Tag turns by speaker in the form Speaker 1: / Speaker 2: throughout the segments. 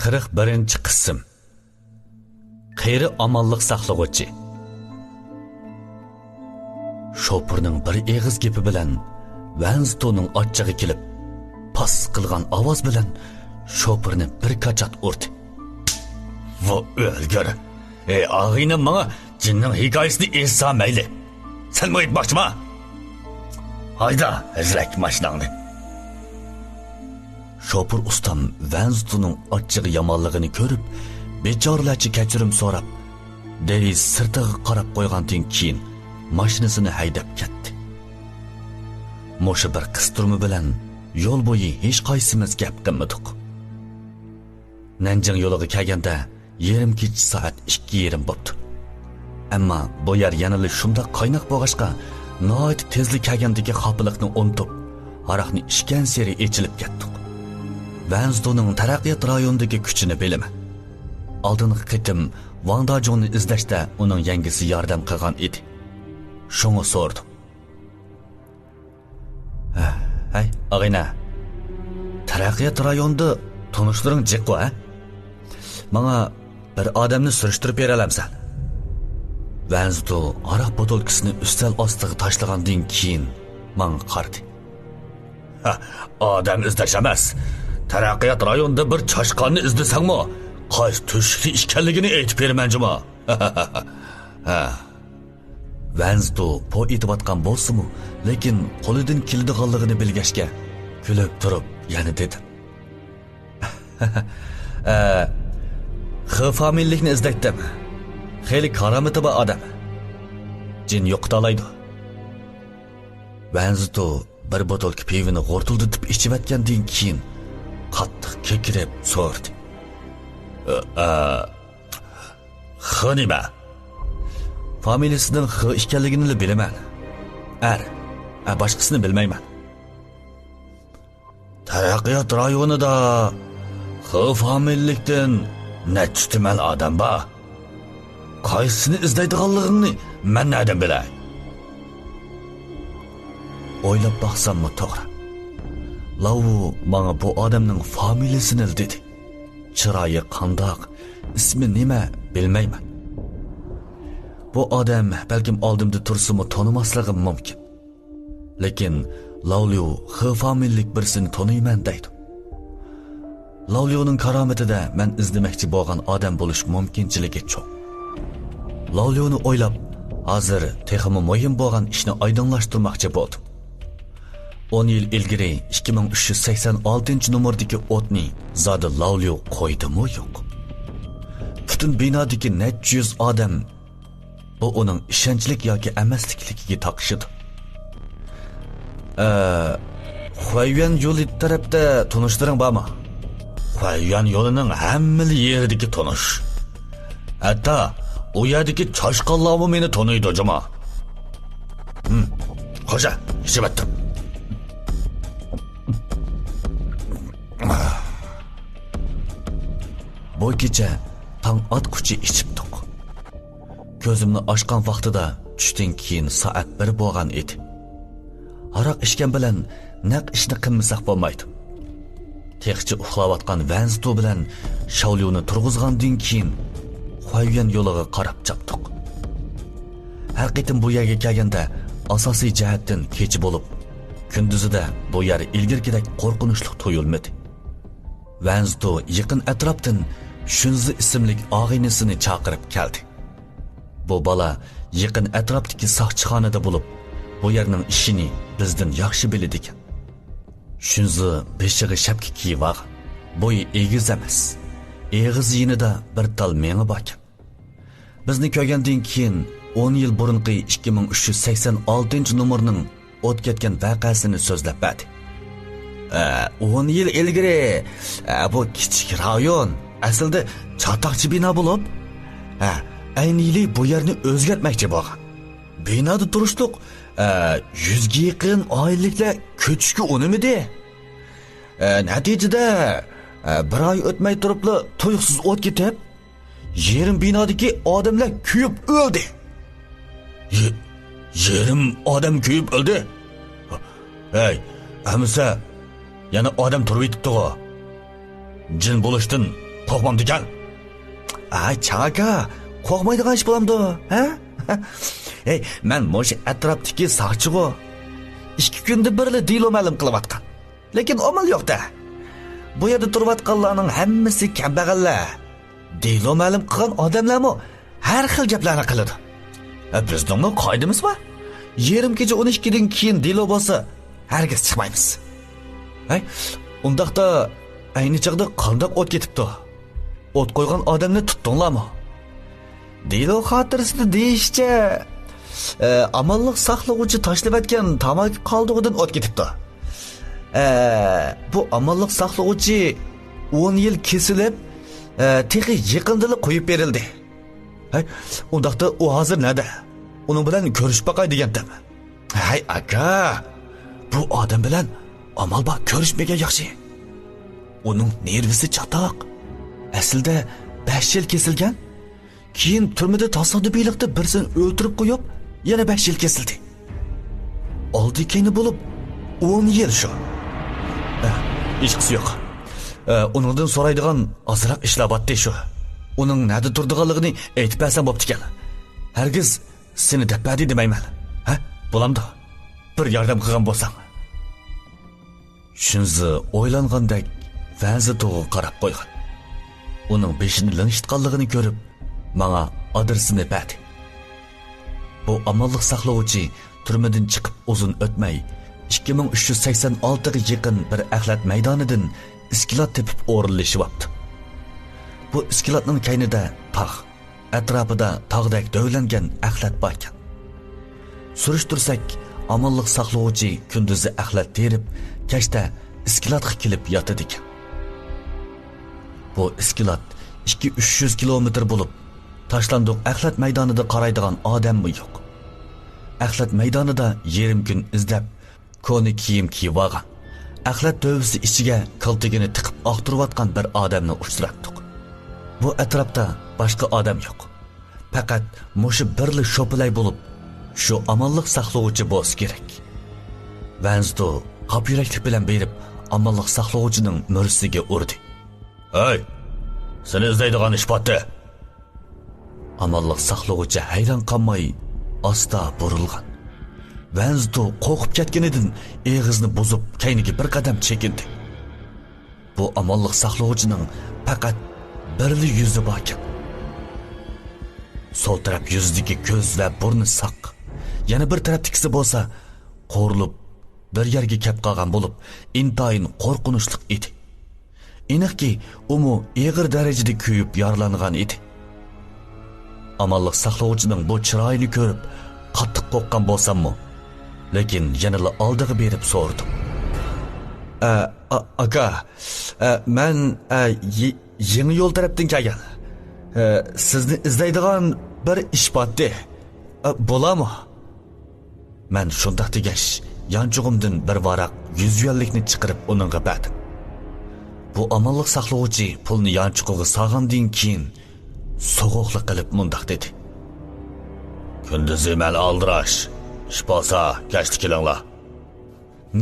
Speaker 1: 41 qism. Qeyri amonlik saqlag'uvchi. Shopurning bir eg'iz gapi bilan Vanstoning ochchig'i kelib, pas qilgan ovoz bilan shopurni bir qachat urdi. "Vo o'lgur. Og'aynim menga jinning hikoyasini esa mayli. Sen mi aytmoqchima? Hayda, izlak mashinangni." Shopur ustam Vanstoning ochchig'i yomonligini ko'rib, bechorlarcha kechirim so'rab, deriz sirtiga qarab qo'ygandan keyin mashinasini haydab ketdi. Mo'sha bir qisturmi bilan yo'l bo'yi hech qaysimiz gap qilmadik. Nanjing yo'liga kelganda yarim kech soat 2:30 bo'ldi. Ammo bu yer yanali shunda qaynoq bo'lg'achqa, noit tezlik kelgandagi xopiliqni unutib, aroqni ichgan seri echilib ketdik. Vanstoning taraqqiyot rayonidagi kuchini bilaman. Oldingi qitim Vandajonni izlashda uning yangisi yordam qilgan edi. Shunga so'rdim. "Hay, og'ayna. Taraqqiyot rayonida tanishlaring jiqqa, a? Menga bir odamni surishtirib bera olamsan?" Vansto aroq botolkasini ustal ostiga tashlagandan keyin menga qaradi. "Odam izlash emas. Taraqqiyot rayonida bir chashqonni izlasangmi, qaysi tushukli ekanligini aytib bermanjimi?" Vansto po etayotgan bo'lsa-mu, lekin qo'lidan keladiganligini bilgachga kulib turib yana dedi. "Xifamillikni izlaydim. Xeyli karomati bor odam. Jin yo'qtalaydi." Vansto bir botolka pivini g'ortildirib ichayotgandan keyin qattiq kekirib so'rdi. "Xonima. Familiyasining X ekanligini bilaman. Boshqasini bilmayman." "Taraqqiyot rayonida X familiyalikdan necha tuman odam bor? Qaysini izlaydiganligingni men nereden bilay?" O'ylab baqsammi to'g'ri. Lavu bana bu odamning familiyasini dedi. Chiroyi qandoq, ismi nima bilmayman. Bu odam balkim oldimda tursimi tonimasligim mumkin. Lekin Lavliu xifamillik birsini tanıyman deydi. Lavliuning karomatida men izlamoqchi bo'lgan odam bo'lish mumkinchiligi cho'q. Lavliuni o'ylab, hozir texmi muhim bo'lgan ishni oydinlashtirmoqchi bo'ldim. 10 yil ilgari 2386-numerdagi o'tni zodi Lavliu qo'ydimi yo'q? Butun binodagi necha yuz odam bu uning ishonchlik yoki emasligiga taqishidi. Huayuan yo'li tarafda tanishlaring bormi? Huayuan yo'lining hamma yeridagi tanish. Hatto u yerdagi chashqonlarmi meni taniydi jama. Xo'ja, ichibatdim. Bu kecha tong otquchi ichibdik. Ko'zimni ochgan vaqtida tushdan keyin soat 1 bo'lgan edi. Aroq ichgan bilan naq ishni qilmasak bo'lmaydi. Texchi uxlayotgan Vansto bilan Shaoliuni turg'izgandan keyin Huayuan yo'liga qarab chapdik. Har qitim bu yerga kelganda asosiy jihatdan kech bo'lib, kunduzida bu yer ilgirgidek qo'rqinchli tuyulmadi. Vansto yaqin atrofdan Shunzi ismli og'aynisini chaqirib keldi. Bu bola yaqin atrofdagi soqchixonada bo'lib, bu yerning ishini bizdan yaxshi biladi ekan. Shunzi beshig'i shapki kiyib olgan. Bo'yi egiz emas. Eg'iz yinida bir tal mengi bor ekan. Bizni ko'rgandan keyin 10 yil burunqi 2386-nomerning o't ketgan voqeasini so'zlab berdi. 10 yil ilgari bu kichik rayon aslida chatoqchi bino bo'lib, aynili bu yerni o'zgartmoqchi bo'lgan. Binoda turishdiq, 100 ga yaqin oilaliklar ko'chishga unimidi. Natijada bir oy o'tmay turibli tuyuqsiz o't ketib, yerim binodagi odamlar kuyib o'ldi. Yerim odam kuyib o'ldi? Hey, amsa yana odam turib yetibdi-ku. Jin bo'lishdan qo'rqmam degan. Ay, chaka, qo'rqmaydigan ish bo'lamdi, ha? Ey, men mo'sha atrofdagi saqchigo 2 kunda birli dilo ma'lum qilyapman. Lekin amal yo'q-da. Bu yerda turayotganlarning hammasi kambag'allar. Dilo ma'lum qilgan odamlarmi har xil gaplarni qiladi. Bizdingmi qoidamiz bor? Yerim kecha 12 dan keyin dilo bo'lsa, hargiz chiqmaymiz. Hay, undaqda ayni chaqda qandoq o't ketibdi? O't qo'ygan odamni tutdinglarmi? Dilo xotirasida deyishcha, amalliq saqlovchi tashlab etgan tamaki qoldig'idan o't ketibdi. Bu amalliq saqlovchi 10 yil kesilib, texi yaqindili qo'yib berildi. Hay, undaqda u hozir nada? Uning bilan ko'rishib baqay degandimi? Hay aka, bu odam bilan amal bor ko'rishmagan yaxshi. Uning nervisi chatoq. Aslida 5 yil kesilgan. Keyin turmada tasodifiylikda birsini o'ltirib qo'yib, yana 5 yil kesildi. Oldi keyni bo'lib 10 yil shu. Ishqisi yo'q. Uningdan so'raydigan ozroq ishlar botdi shu. Uning nada turdiganligini aytib bersam bo'pti ekan. Hargiz seni depadi demayman. Ha? Bo'lamdi. Bir yordam qilgan bo'lsam. Shunzi o'ylangandek Vanzi to'g'ri qarab qo'ygan. Uning beshini linshitganligini ko'rib, menga adresini berdi. Bu amalliq saqlovchi turmadan chiqib uzun o'tmay 2386 ga yaqin bir axlat maydonidan iskilot tepib o'rinlashyapti. Bu iskilotning kaynida tog', atrofida tog'dek dovlangan axlat bor ekan. Surishtirsak, amalliq saqlovchi kunduzi axlat terib, kechda iskilotga kelib yotadi ekan. Bu iskilot 200-300 kilometr bo'lib, tashlandiq axlat maydonida qaraydigan odammi yo'q. Axlat maydonida yerim kun izlab, koni kiyim kiyib olgan, axlat dovisi ichiga qaltigini tiqib oqtirayotgan bir odamni uchratdik. Bu atrofda boshqa odam yo'q. Faqat mushu birli sho'pilay bo'lib, shu amalliq saqlovchi bo'lish kerak. Vanzdo qapyuraklik bilan berib, amalliq saqlovchining mursiga urdi. Hey, seni izlaydigan ish botdi. Amalliq saqlovchi hayron qolmay, asta burilgan. Vanzdo qo'rqib ketganidan eg'izni buzib, kayniga bir qadam chekindi. Bu amalliq saqlovchining faqat birli yuzi bor ekan. Sol taraf yuzidagi ko'z va burni saq. Yana bir tarafdagisi bo'lsa, qo'rilib bir yerga kelib qolgan bo'lib, intayin qo'rqinchli edi. Aniqki, u og'ir darajada kuyib yaralangan edi. Amalliq saqlovchining bu chiroyini ko'rib, qattiq qo'rqqan bo'lsam-mu, lekin yanada oldiga berib so'rdim. Aka, men yangi yo'l tarafdan kelgan. Sizni izlaydigan bir ish botdi. Bo'ladimi? Men shundoq degash, yanchug'imdan bir varaq 100 yuanlikni chiqarib uningga berdim. Bu amalliq saqlovchi pulni yanchug'iga solgandan keyin so'g'uqlik qilib mundoq dedi. Kunduzi men aldirash, ish bo'lsa, kechda kelinglar.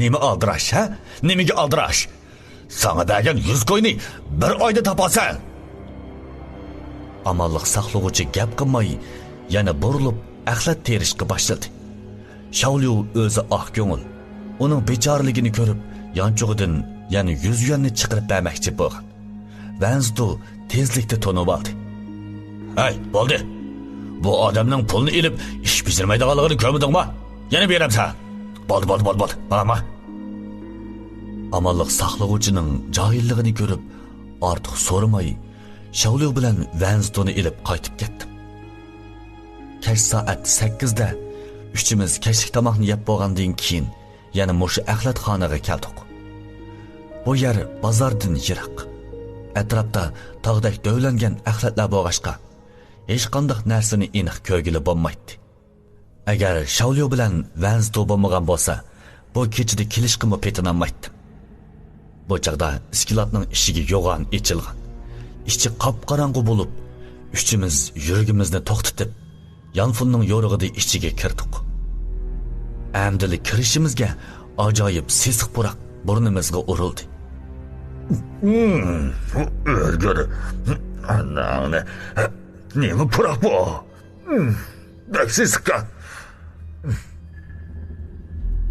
Speaker 1: Nima aldirash, ha? Nimaga aldirash? Sana bergan 100 qo'yni bir oyda topasan. Amalliq saqlovchi gap qilmay, yana burilib axlat terishga boshladi. Shaolyu o'zi oq ko'ngil. Uning bechorligini ko'rib, yanchug'idan yana 100 yuanni chiqarib bermoqchi bo'lgan. Vanzdo tezlikda tonib oldi. Hay, bo'ldi. Bu odamning pulni ilib, ish pishirmaydiganligini ko'rdingmi? Yana beramsan. Bo'ldi. Mana. Amalliq saqlovchining johilligini ko'rib, ortiq so'ramay, Shaolyu bilan Vanzdoni ilib qaytib ketdim. Kech soat 8 da uchimiz kechlik tomoqni yeb bo'lgandan keyin yana mushu axlatxonaga keldik. Bu yer bozordan yiroq. Atrofda tog'dek dovlangan axlatlar bo'lg'ashqa hech qanday narsani aniq ko'rgili bo'lmaydi. Agar Shaolyu bilan Vanzdo bo'lmagan bo'lsa, bu kechida kelishqimi petinolmaydi. Bu chaqda iskilotning ishiga yo'g'on ichilgan. Ichi qop-qorong'u bo'lib, uchimiz yuragimizni to'xtatib, Yanfunning yo'rig'ida ichiga kirdik. Amdili kirishimizga ajoyib sesiq puraq burnimizga urildi.
Speaker 2: O'lgur. Anangni. Nima puraq bu? Daksizqa.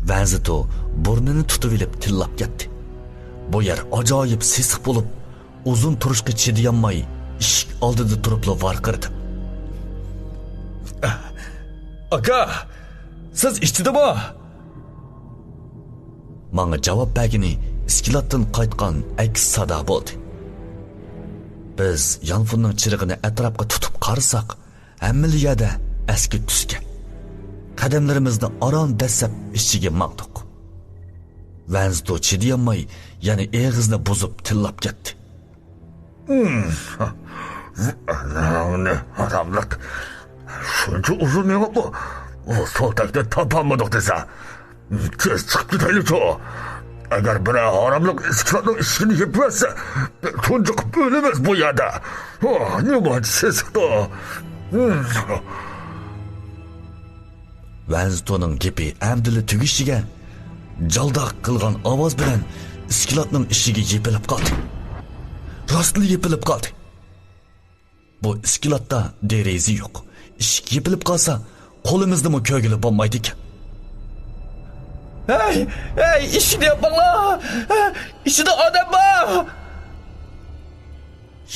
Speaker 1: Vanzito burnini tutib ilib tillab ketdi. Bu yer ajoyib sesiq bo'lib, uzun turishga chidayolmay eshik oldida turib varqirdi.
Speaker 3: Aka, siz eshitdingmi?
Speaker 1: Menga javob bagini iskilatdan qaytgan aks sado bo'ldi. Biz yonfonning chirig'ini atrofga tutib qarasak, hamma yerda eski tusga. Qadamlarimizni aron dasab ichiga maqdiq. Vanzito chidayolmay yana eg'izni buzib tillab ketdi.
Speaker 2: Anangni haramliq. Shuncha uzun nima bu? O so'takda topolmadik desa. Tez chiqib ketaylik-ku. Agar bir haramliq iskilatning ishini yepmasa, tunjiqib o'lamiz bu yerda. Nima sesiqdi?
Speaker 1: Vanzitoning gapi amdili tugishiga jaldoq qilgan ovoz bilan iskilatning ishiga yepilib qoldi. Rostli yepilib qoldi. Bu iskilatda deraza yo'q. Ishik yepilib qolsa, qo'limizni mu ko'gilib bo'lmaydi ekan.
Speaker 3: Hey, ishni yapinglar. Ishida odam bor.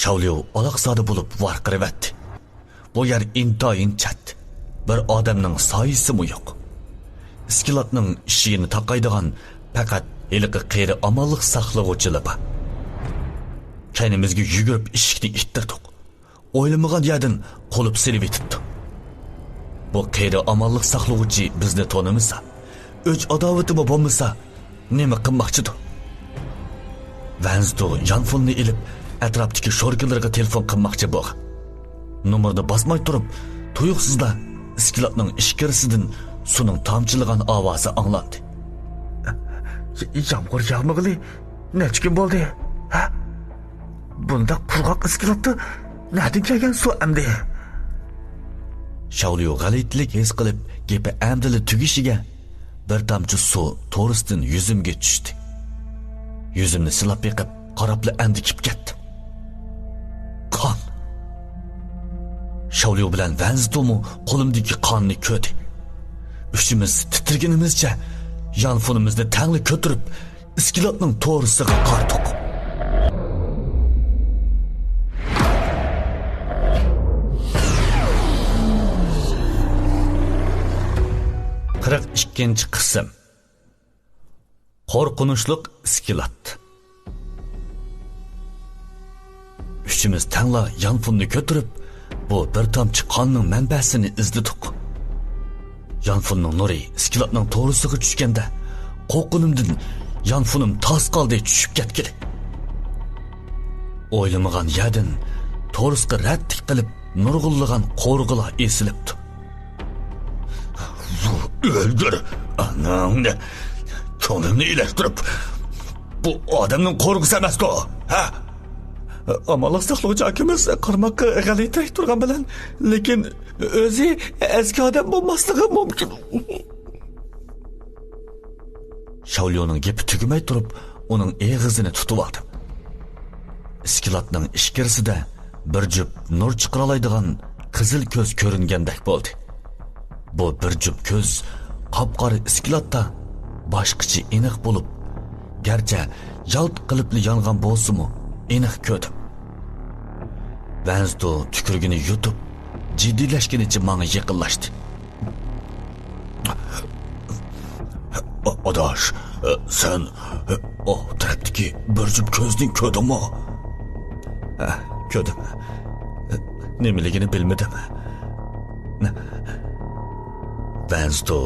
Speaker 1: Shavliyo aloqsada bo'lib varqiraverdi. Bu yer intoyin chat. Bir odamning soyisi mu yo'q. Iskilatning ishigini taqaydigan faqat heliqi qeri amonlik saqlovchilar bor. Kaynimizga yugurib ishikni ittirdik. O'ylamagan yerdan qo'lib silib etibdi. Bu qeri amonlik saqlovchi bizni tanimasa, o'ch adovatimi bo'lmasa, nima qilmoqchidir? Vanzito yonfonni ilib atrofdagi sho'rkalarga telefon qilmoqchi bo'lgan. Nomerni bosmay turib, tuyuqsizda iskilatning ishkirisidan suning tomchilagan ovozi anglandi.
Speaker 3: Yomg'ir yog'mag'ili necha kun bo'ldi? Ha? Bunda qurg'oq iskilatda nereden kelgan suv amdi?
Speaker 1: Shavliyo g'alitlik his qilib, gapi amdili tugishiga bir tomchi suv to'risdan yuzimga tushdi. Yuzimni silab yiqib, qarabli andikib ketdim. Qon. Shavliyo bilan Vanzito'mu qo'limdagi qonni ko'rdi. Uchimiz titirganimizcha yonfonimizni tangli ko'tirib, iskilatning to'risiga qardik. Qirq ikkinchi qism. Qo'rqinchliq iskilat. Uchimiz tangla yonfonni ko'tirib, bu bir tomchi qonning manbasini izladik. Yonfonning nuri iskilatning to'risiga tushganda, qo'rqinimdan yonfonim tas qoldi tushib ketgili. O'ylamagan yerdan to'risga rattik qilib nurg'unlagan qo'rg'ila esilibdi.
Speaker 2: O'lgur. Anangni. Ko'nglimni ilashtirib. Bu odamning qo'rg'isi emas-ku. Ha?
Speaker 3: Amonlik saqlovchi akamiz qarmoqqa g'alitrak turgan bilan, lekin o'zi eski odam bo'lmasligi mumkin.
Speaker 1: Shavliyoning gapi tugmay turib, uning eg'izini tutib oldim. Iskilatning ishkirisida bir jup nur chiqaralaydigan qizil ko'z ko'ringandek bo'ldi. Bu bir jup ko'z qop-qora iskilatda boshqacha aniq bo'lib, garchi yalt qilibli yongan bo'lsa-mu, aniq ko'rdim. Vanzito tukurgini yutib, jiddiylashganicha menga yaqinlashdi.
Speaker 2: Odosh, sen o tarafdagi bir jup ko'zning ko'rdingmi?
Speaker 1: Ko'rdim. Nimaligini bilmadim. Vanzito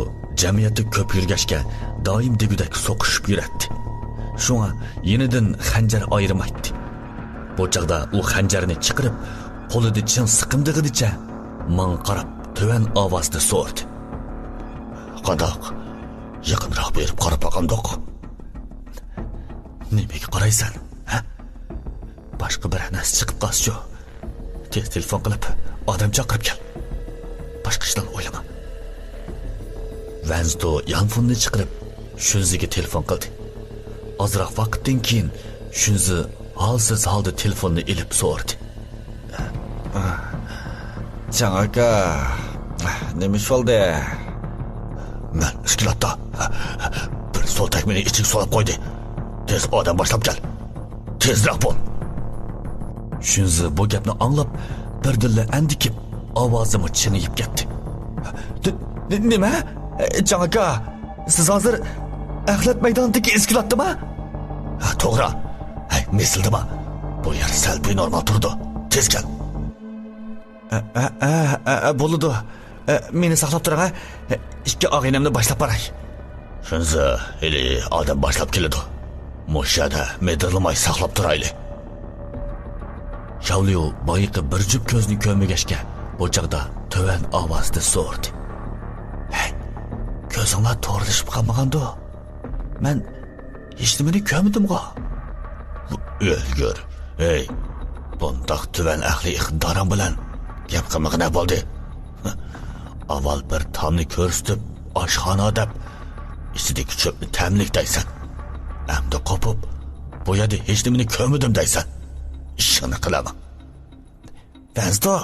Speaker 1: jamiyatda ko'p yurgashga doim degudak so'qishib yuradi. Shunga yenidan xanjar ayirmaydi. Bu chaqda u xanjarni chiqarib, qo'lida chin siqimdig'icha menga qarab tuvan ovozda so'rdi.
Speaker 2: Qandoq? Yaqinroq berib qarab boqandoq.
Speaker 1: Nimaga qaraysan? Ha? Boshqa bir narsa chiqib qolsa-chu. Tez telefon qilib, odam chaqirib kel. Boshqa ishdan o'ylama. Vanzito yonfonni chiqarib, shunziga telefon qildi. Ozroq vaqtdan keyin Shunzi halsiz halda telefonni ilib so'rdi.
Speaker 3: Can aka, nima ish bo'ldi?
Speaker 2: Men iskilatda bir so'ltak meni ichik solib qo'ydi. Tez odam boshlab kel. Tezroq bo'l.
Speaker 1: Shunzi bu gapni anglab birdilla andikib, ovozimi chiniyib ketdi.
Speaker 3: Nima? Can aka, siz hozir Axlat maydonidagi iskilatdimi?
Speaker 2: Ha, to'g'ri. Mesildimi? Bu yer sal benormal turdi. Tez kel.
Speaker 3: Bo'ldi. Meni saqlab turing, ikki og'inamni boshlab boray.
Speaker 2: Shunzi, eli odam boshlab keladi. Mo'shada medirlamay saqlab turayli.
Speaker 1: Shavliu boyiqi bir jup ko'zni ko'migashga bu chaqda to'van ovozda so'rdi. Hey, ko'zinglar to'g'rilishib qolmagandi. Men hech nimani ko'rmadim-ku.
Speaker 2: O'lgur. Ey, bundoq tuvan ahli iqtidoring bilan gap qilmag'ina bo'ldi. Avval bir tomni ko'rsatib, oshxona deb ichidagi cho'pni tamlik deysan. Endi qopib, bu yerda hech nimani ko'rmadim deysan. Ishini qilaman.
Speaker 3: Vazdo,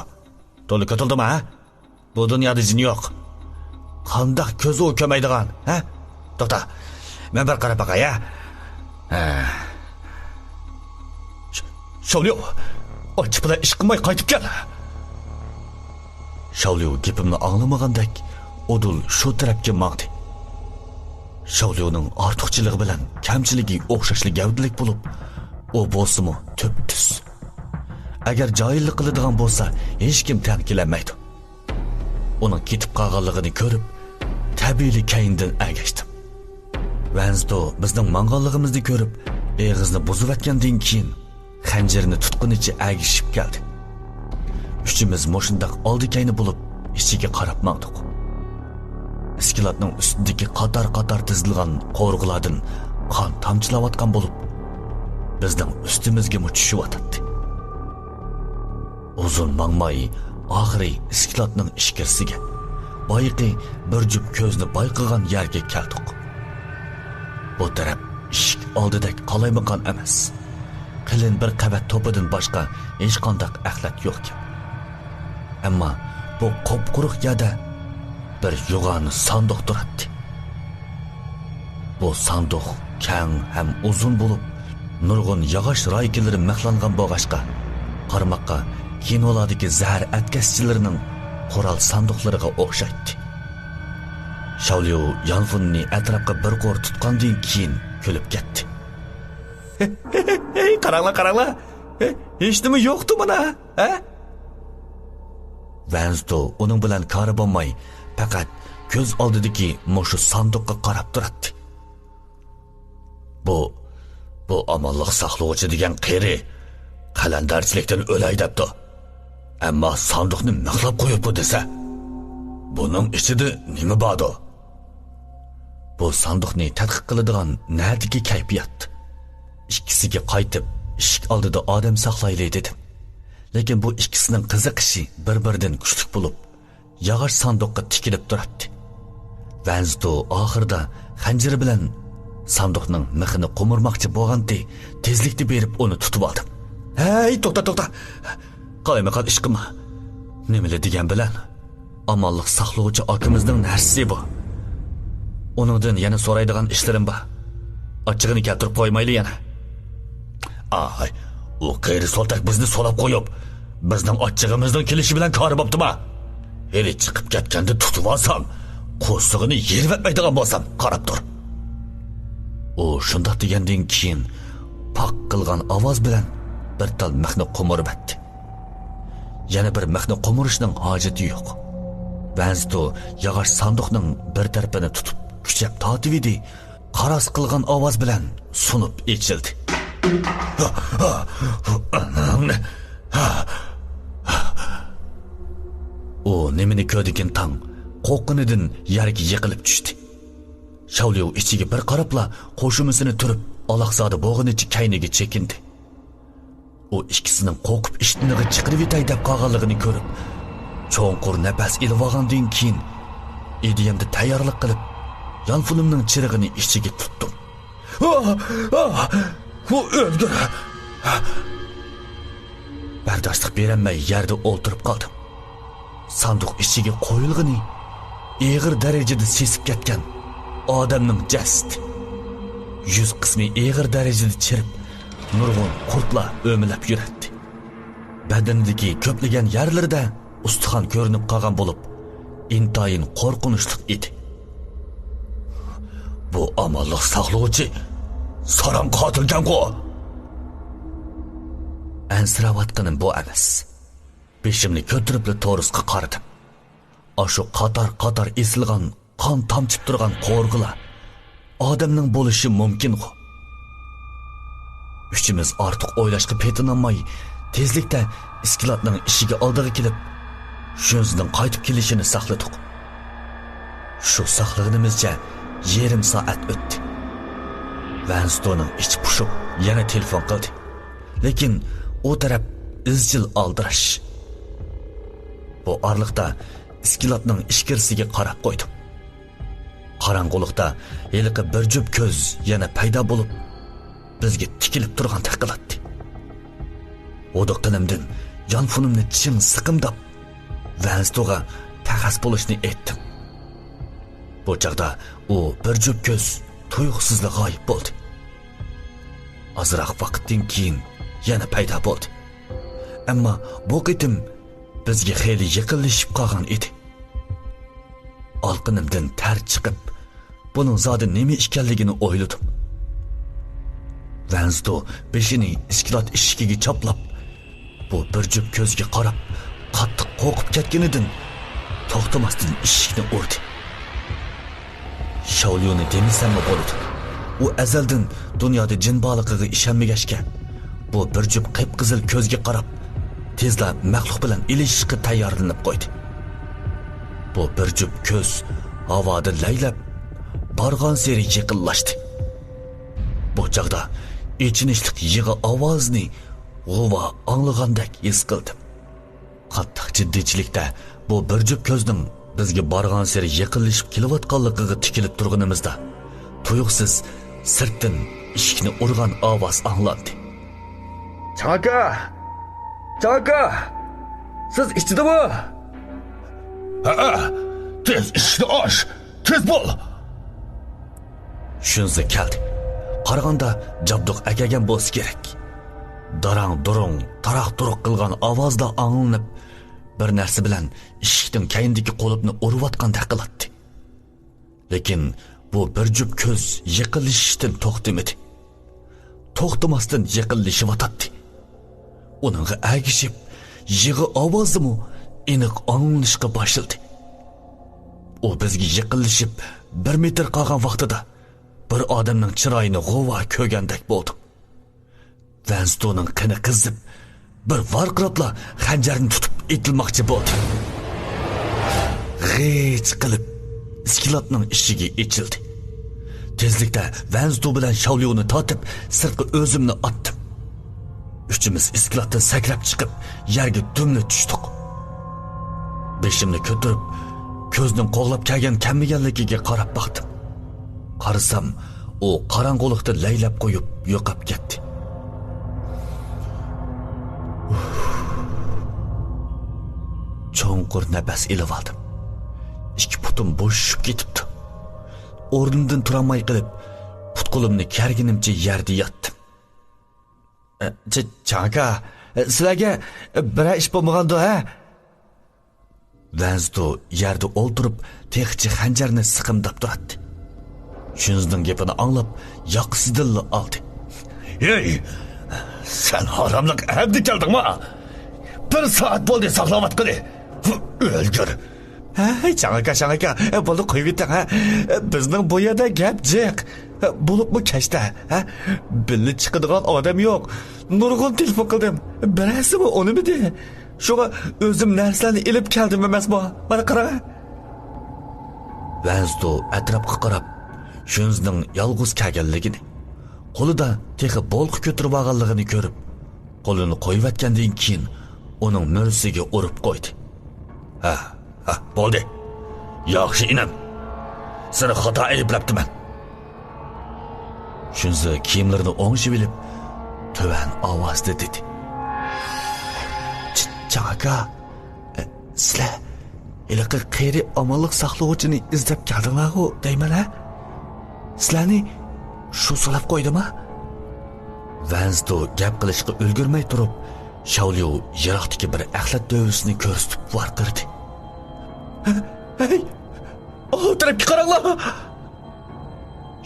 Speaker 3: to'liq ko'tildimi, ha? Bu dunyoda jin yo'q. Qandoq ko'zi o'kamaydigan, ha? To'xta. Men bir qarab baqay, ha? Shavliu, och bilan ish qilmay qaytib kel.
Speaker 1: Shavliu gapimni anglamagandek, Odul shu tarafga mangdi. Shavliuning ortiqchiligi bilan kamchiligi o'xshashli gavdalik bo'lib, u bo'lsa-mu tub-tus. Agar joyillik qiladigan bo'lsa, hech kim tankilanmaydi. Uning ketib qolganligini ko'rib, tabiiyli kayindan agashdim. Vansto bizning mang'onligimizni ko'rib, eg'izni buzib atgandan keyin xanjarni tutqunicha agishib keldi. Uchimiz moshindaq oldi-kayni bo'lib, ichiga qarab mangdik. Iskilatning ustidagi qator-qator tizilgan qo'rg'ulardan qon tomchilayotgan bo'lib, bizning ustimizga tushyotdi. Uzun mangmay oxiri iskilatning ishkirsiga, boyiqi bir jup ko'zni bayqagan yerga keldik. Bu taraf eshik oldidek qalaymaqan emas. Qilin bir qavat to'pidan boshqa hech qanday axlat yo'q ekan. Ammo bu qop-quruq yerda bir yo'g'on sanduq turibdi. Bu sanduq keng ham uzun bo'lib, nurg'un yog'och raykilari mixlangan bo'g'ashqa, qarmoqqa kinolardagi zahar atkaschilarining qoral sanduqlariga o'xshaydi. Shavliu yonfunni atrofga bir qo'r tutgandan keyin kulib ketdi.
Speaker 3: Hey, qaranglar. Hech nima yo'qdi mana, ha?
Speaker 1: Vansto uning bilan kori bo'lmay, faqat ko'z oldidagi mushu sanduqqa qarab turadi.
Speaker 2: Bu amonlik saqlovchi degan qeri qalandarchilikdan o'lay debdi. Ammo sanduqni mixlab qo'yibdi desa, buning ichida nima bordi?
Speaker 1: Bu sanduqni tadqiq qiladigan nardiki kayfiyat. Ikkisiga qaytib, eshik oldida odam saqlayli dedim. Lekin bu ikkisining qiziqishi bir-biridan kuchli bo'lib, yog'och sanduqqa tikilib turibdi. Vansto oxirida xanjari bilan sanduqning mixini qo'mirmoqchi bo'lganda, tezlikni berib uni tutib oldim.
Speaker 3: Hey, to'xta. Qalayma ish qilma.
Speaker 1: Nimali degan bilan, amonlik saqlovchi akimizning narsasi bu. Uningdan yana so'raydigan ishlarim bor. Ochig'ini keltirib qo'ymayli yana.
Speaker 2: Ay, u qeyri so'ltak bizni so'lab qo'yib, bizning ochig'imizdan kelishi bilan kori bo'ptimi? Hali chiqib ketganda tutib olsam, qo'ssig'ini yervatmaydigan bo'lsam, qarab tur.
Speaker 1: U shundoq degandan keyin poq qilgan ovoz bilan bir tal mixni qo'mirib atdi. Yana bir mixni qo'mirishning hojati yo'q. Vansto yog'och sanduqning bir tarafini tutib kuchab tortibdi. Qaros qilgan ovoz bilan sunib echildi. U nimani ko'rdikin tang qo'qqinidan yerga yiqilib tushdi. Shavliu ichiga bir qarabla qo'shimisini turib, aloqzodi bo'g'inichi kayniga chekindi. U ikkisining qo'rqib ishtinig'i chiqirib yetay deb qolganligini ko'rib, cho'nqur nafas ilib olgandan keyin idiyamda tayyorlik qilib, yonfunimning chirig'ini ichiga tutdim.
Speaker 3: u o'lgur.
Speaker 1: Bardoshlik berolmay yerda o'ltirib qoldim. Sanduq ichiga qo'yilg'ini og'ir darajada sesib ketgan odamning jasadi. Yuz qismi og'ir darajada chirib, nurg'un qurtlar o'milab yuradi. Badanidagi ko'plagan yerlarida ustixon ko'rinib qolgan bo'lib, intayin qo'rqinchli edi.
Speaker 2: Bu amalliq saqlovchi saram qotilgan-ku.
Speaker 1: Ansiravatqanim bu emas. Beshimni ko'tirib to'risqa qaradim. Ashu qator esilgan, qon tomchib turgan qo'rg'ular odamning bo'lishi mumkin-ku. Uchimiz ortiq o'ylashga petinolmay, tezlikda iskilotning ishiga oldiga kelib, shundan qaytib kelishini saqladik. Shu saqlaganimizcha yarim soat o'tdi. Vanstoning ichi pushib, yana telefon qildi. Lekin u taraf izchil aldirash. Bu orliqda iskilotning ishkirsiga qarab qo'ydim. Qorong'ulikda eliqi bir jup ko'z yana paydo bo'lib, bizga tikilib turgan taqiladi. Odoqtinimdan yonfunimni chin siqimdab, Vanstoga taxas bo'lishni aytdim. Bu chaqda u bir jup ko'z tuyuqsizla g'oyib bo'ldi. Azroq vaqtdan keyin yana paydo bo'ldi. Ammo bu qitim bizga xeyli yaqinlashib qolgan edi. Olqinimdan tar chiqib, buning zodi nima ekanligini o'yladim. Vansto beshini iskilot ishigiga choplab, bu bir jup ko'zga qarab, qattiq qo'rqib ketganidan to'xtamasdan eshikni urdi. Shaolyuni demisanmi bo'ldi. U azaldan dunyoda jin borligiga ishonmagashga, bu bir jup qip-qizil ko'zga qarab, tezda maxluq bilan ilishishga tayyorlanib qo'ydi. Bu bir jup ko'z havoda laylab, borgan seri yaqinlashdi. Bu chaqda ichinishlik yig'i ovozni g'uva anglagandek his qildim. Qattiq jiddiychilikda bu bir jup ko'zning bizga borgan seri yaqinlashib kelayotganligiga tikilib turganimizda, tuyuqsiz sirtdan eshikni urgan ovoz anglandi.
Speaker 3: Chaka! Siz ichdimi?
Speaker 2: Ha, tez ishni osh, tez bo'l.
Speaker 1: Shunza keldi. Qaraganda jabduq akagan bo'lsa kerak. Darang-durung, taraq-turuq qilgan ovozda anglanib, bir narsa bilan eshikning kayindagi qo'libni urayotgandek qiladi. Lekin bu bir jup ko'z yiqilishdan to'xtamadi. To'xtamasdan yiqilishyotdi. Uningga agishib, yig'i ovozimi aniq anglanishga boshladi. U bizga yiqilishib 1 metr qolgan vaqtida bir odamning chiroyini g'uva ko'rgandek bo'ldim. Vanstoning qini qizib, bir varqirabla xanjarni tutib etilmoqchi bo'ldi. G'ich qilib iskilotning ishiga ichildi. Tezlikda Vansto bilan Shaolyuni tortib, sirtqa o'zimni otdim. Uchimiz iskilotdan sakrab chiqib, yerga dumli tushdik. Beshimni ko'tarib, ko'zning qo'g'lab kelgan kammiganligiga qarab baqdim. Qarasam, u qorong'ulikda laylab qo'yib yo'qab ketdi. Cho'nqur nafas ilib oldim. Ikki putim bo'shib ketibdi. O'rnimdan turolmay qilib, put-qo'limni karginimcha yerda yotdim. Chaka, sizlarga bir ish bo'lmaganda, ha? Vansto yerda o'ltirib, texchi xanjarni siqimdab turadi. Shundan gapini anglab, yoqsidilla oldi.
Speaker 2: Ey, sen haromlik abdi keldingmi? 1 soat bo'ldi saqlavatqini. O'lgur.
Speaker 3: Hey, changaka, bo'ldi qo'yib yeting, ha? Bizning bu yerda gap jiq. Bo'libmi kashta, ha? Billi chiqadigan odam yo'q. Nurg'un telefon qildim. Birasimi unimidi? Shunga o'zim narsalarni ilib keldim emasmi? Mana qara.
Speaker 1: Vansto atrofga qarab, shunizning yolg'iz kelganligini, qo'lida texi bolq ko'tirib olganligini ko'rib, qo'lini qo'yib-atgandan keyin uning mursiga urib qo'ydi.
Speaker 2: Ha, bo'ldi. Yaxshi inam. Seni xato ayblabdiman.
Speaker 1: Shunza kiyimlarini o'ngishib olib, tuvan ovozda dedi.
Speaker 3: Changa, sizlar iliqi qeyri omonlik saqlovchini izlab keldinglar-ku, deyman-a? Sizlarni shu solab qo'ydimi?
Speaker 1: Vanzdo gap qilishga ulgurmay turib, Shaolyu yiroqdagi bir axlat dovusini ko'rsatib varqirdi.
Speaker 3: Hey! O tarafga qaranglar.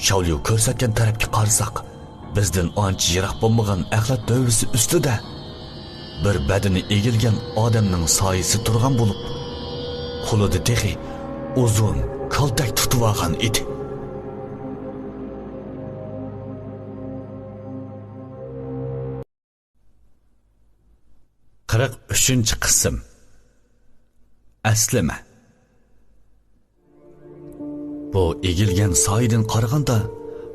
Speaker 1: Shaolyu ko'rsatgan tarafga qarasak, bizdan ancha yiroq bo'lmagan axlat dovusi ustida bir badani egilgan odamning soyasi turgan bo'lib, qo'lida texi uzun kaltak tutib olgan edi. Qirq 3-chi qism. Aslima. Bu egilgan soydan qaraganda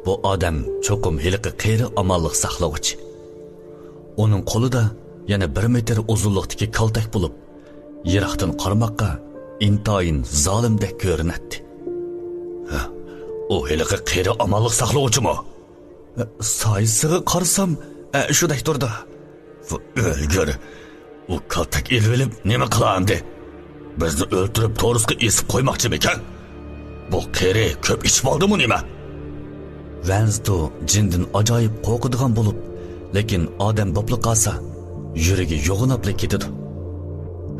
Speaker 1: bu odam cho'qim hiliqi qeyri omonlik saqlovchi. Uning qo'lida yana 1 metr uzunlikdagi kaltak bo'lib, yiroqdan qaramoqqa intoyin zolimdek ko'rinadi.
Speaker 2: O hiliqi qeyri omonlik saqlovchimi?
Speaker 3: Soyasiga qarasam, shunday turdi.
Speaker 2: O'lgur. U kaltak elvilib nima qilandi? Bizni o'ltirib to'risqa esib qo'ymoqchimikan? Bu qeyri ko'p ichib oldimi nima?
Speaker 1: Vanzdo jindin ajoyib qo'rqadigan bo'lib, lekin odam bo'pli qolsa, yuragi yo'g'inabli ketadi.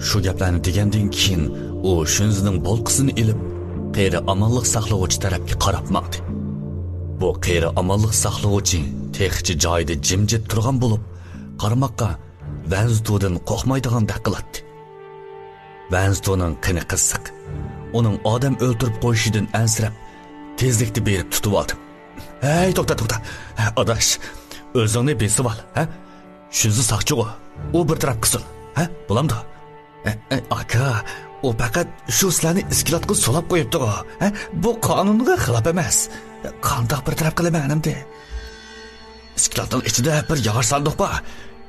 Speaker 1: Shu gaplarni degandan keyin u shunzining bolqisini ilib, qeyri omonlik saqlovchi tarafga qarab maqdi. Bu qeyri omonlik saqlovchi texchi joyida jimjit turgan bo'lib, qaramoqqa Vanzdodan qo'rqmaydigandek qiladi. Vanzdoning qini qissiq. Uning odam o'ltirib qo'yishidan ansirab, tezlikni berib tutib oldi.
Speaker 3: Hey, to'xta. Adash, o'zingni besib ol, ha? Shunzi saqchi-ku. U bir taraf qilsin, ha? Bo'lamdi. Aka, u faqat shu sizlarni iskilotga solab qo'yibdi-ku, ha? Bu qonunga xilof emas. Qandoq bir taraf qilaman endi? Iskilotning ichida bir yog'och sandiq bor.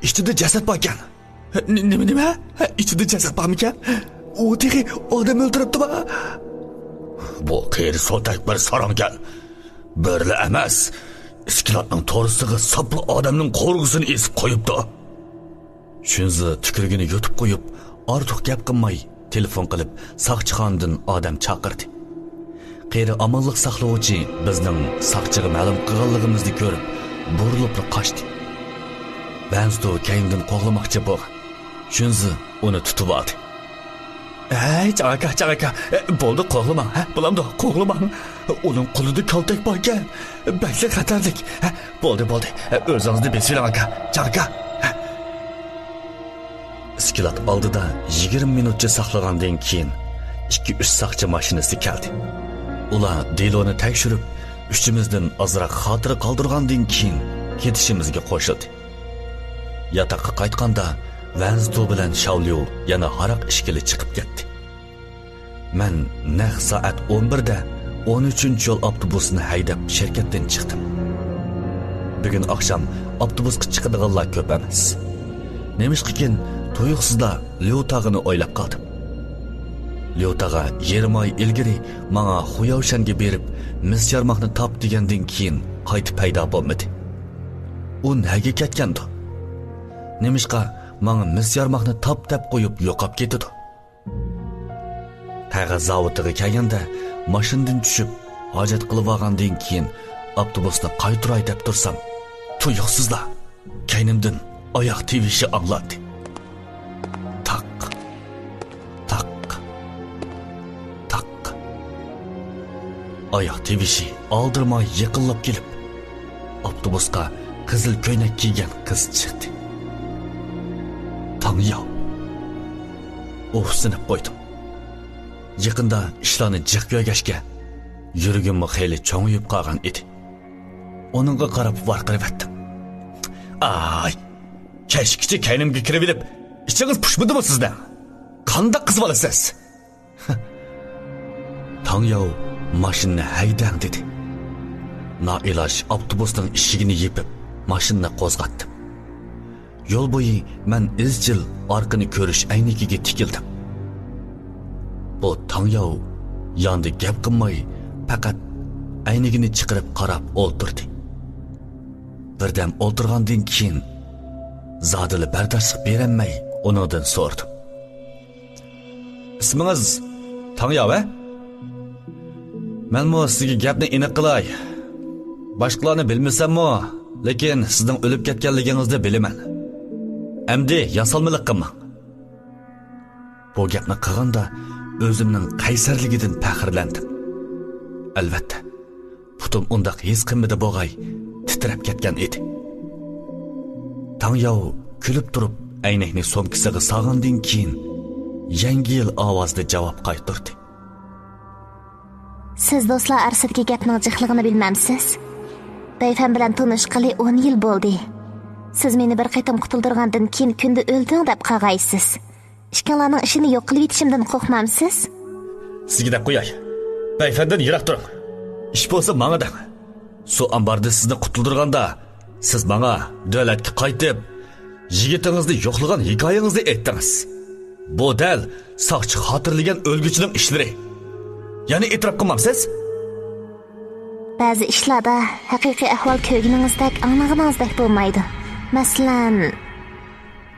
Speaker 3: İçinde ceset bor ekan. Nima? İçinde ceset bormi ekan? U texi odam o'ltiribdi-mi?
Speaker 2: Bu qeyri so'tak bir saramgan. Birli emas. Iskilotning to'risiga sapli odamning qo'rg'usini esib qo'yibdi.
Speaker 1: Shunzi tukrigini yutib qo'yib, ortiq gap qilmay telefon qilib saqchixondan odam chaqirdi. Qeyri omonlik saqlovchi bizning saqchiga ma'lum qilganligimizni ko'rib, burilib qochdi. Vanzdo kayindan qo'g'lamoqchi bo'lgan. Shunzi uni tutib oldi.
Speaker 3: Hey, chaqaka, bo'ldi qo'g'lama, ha? Bo'lamdi, qo'g'lama. Uning qo'lida kaltak bor ekan. Balki xatarlik. Bo'ldi. O'zingizni besilang aka. Chaqaka.
Speaker 1: Iskilot oldida 20 minutcha saqlagandan keyin 2-3 saqchi mashinasi keldi. Ular deloni tekshirib, uchimizdan ozroq xotira qoldirgandan keyin ketishimizga qo'shildi. Yataqqa qaytganda Vanzdo bilan Shaolyu yana haraq ishkili chiqib ketdi. Men naq soat 11 da 13-yo'l avtobusini haydab shirkatdan chiqdim. Bugun oqshom avtobusga chiqadiganlar ko'p emas. Nemishqikin to'yuqsizda Liotag'ini o'ylab qoldim. Liotaga 20 oy ilgari menga Xuyovshanga berib, mis yarmoqni top degandan keyin qaytib paydo bo'lmadi. U nega ketgandi? Nemishqa menga mis yarmoqni top deb qo'yib yo'qab ketdi. Qog'oz zavodiga kelganda mashinadan tushib, hojat qilib olgandan keyin avtobusni qaytaray deb tursam, tuyuqsizlar kaynimdan oyoq tevishi angladi. Tak. Oyoq tevishi oldirmay yiqilib kelib, avtobusga qizil ko'ylak kiygan qiz chiqdi. Tangyao. O'fsinib qo'ydim. Yaqinda ishlarni jiq yo'gashga yuragimni xeyli cho'ngib qolgan edi. Onunga qarab varqirib etdim. Ay, kashkichi kaynimga kirib olib, ichingiz pushmidimi sizdan? Qanday qizib olasiz? Tangyao mashinani haydang dedi. Noiloj avtobusning eshigini yepib, mashinani qo'zg'atdim. Yo'l bo'yi men izchil orqani ko'rish aynikiga tikildim. Bu Tangyao yondi gap qilmay, faqat aynigini chiqarib qarab o'ltirdi. Birdan o'ltirgandan keyin zodili bardoshlik berolmay uningdan so'rdim. Ismingiz Tangyav, a? Men sizga gapni aniq qilay. Boshqalarni bilmasam-mo, lekin sizning o'lib ketganligingizni bilaman. Endi yasalmalik qilmang. Bu gapni qilganda o'zimning qaysarligidan faxrlandim. Albatta, putum undaq his qilmadi bo'g'ay, titrab ketgan edi. Tangyav kulib turib, aynakni so'mkisiga solgandan keyin yangi yil ovozda javob qaytardi.
Speaker 4: Siz do'stlar arasidagi gapning jiqligini bilmamsiz. Bayfam bilan tanishqali 10 yil bo'ldi. Siz meni bir qaytam qutuldirgandan keyin kunda o'lding deb qag'aysiz. Ishkanlarning ishini yo'q qilib etishimdan qo'rqmamsiz?
Speaker 1: Sizga deb qo'yay. Bayfandan yiroq turing. Ish bo'lsa menga deng. Su ambarda sizni qutuldirganda siz menga davlatga qaytib, yigitingizni yo'qlagan hikoyangizni aytdingiz. Bu dal soqchi xotirlagan o'lguchining ishlari. Ya'ni e'tirof qilmamsiz?
Speaker 4: Ba'zi ishlarda haqiqiy ahvol ko'rganingizdek anglag'aningizdek bo'lmaydi. Masalan,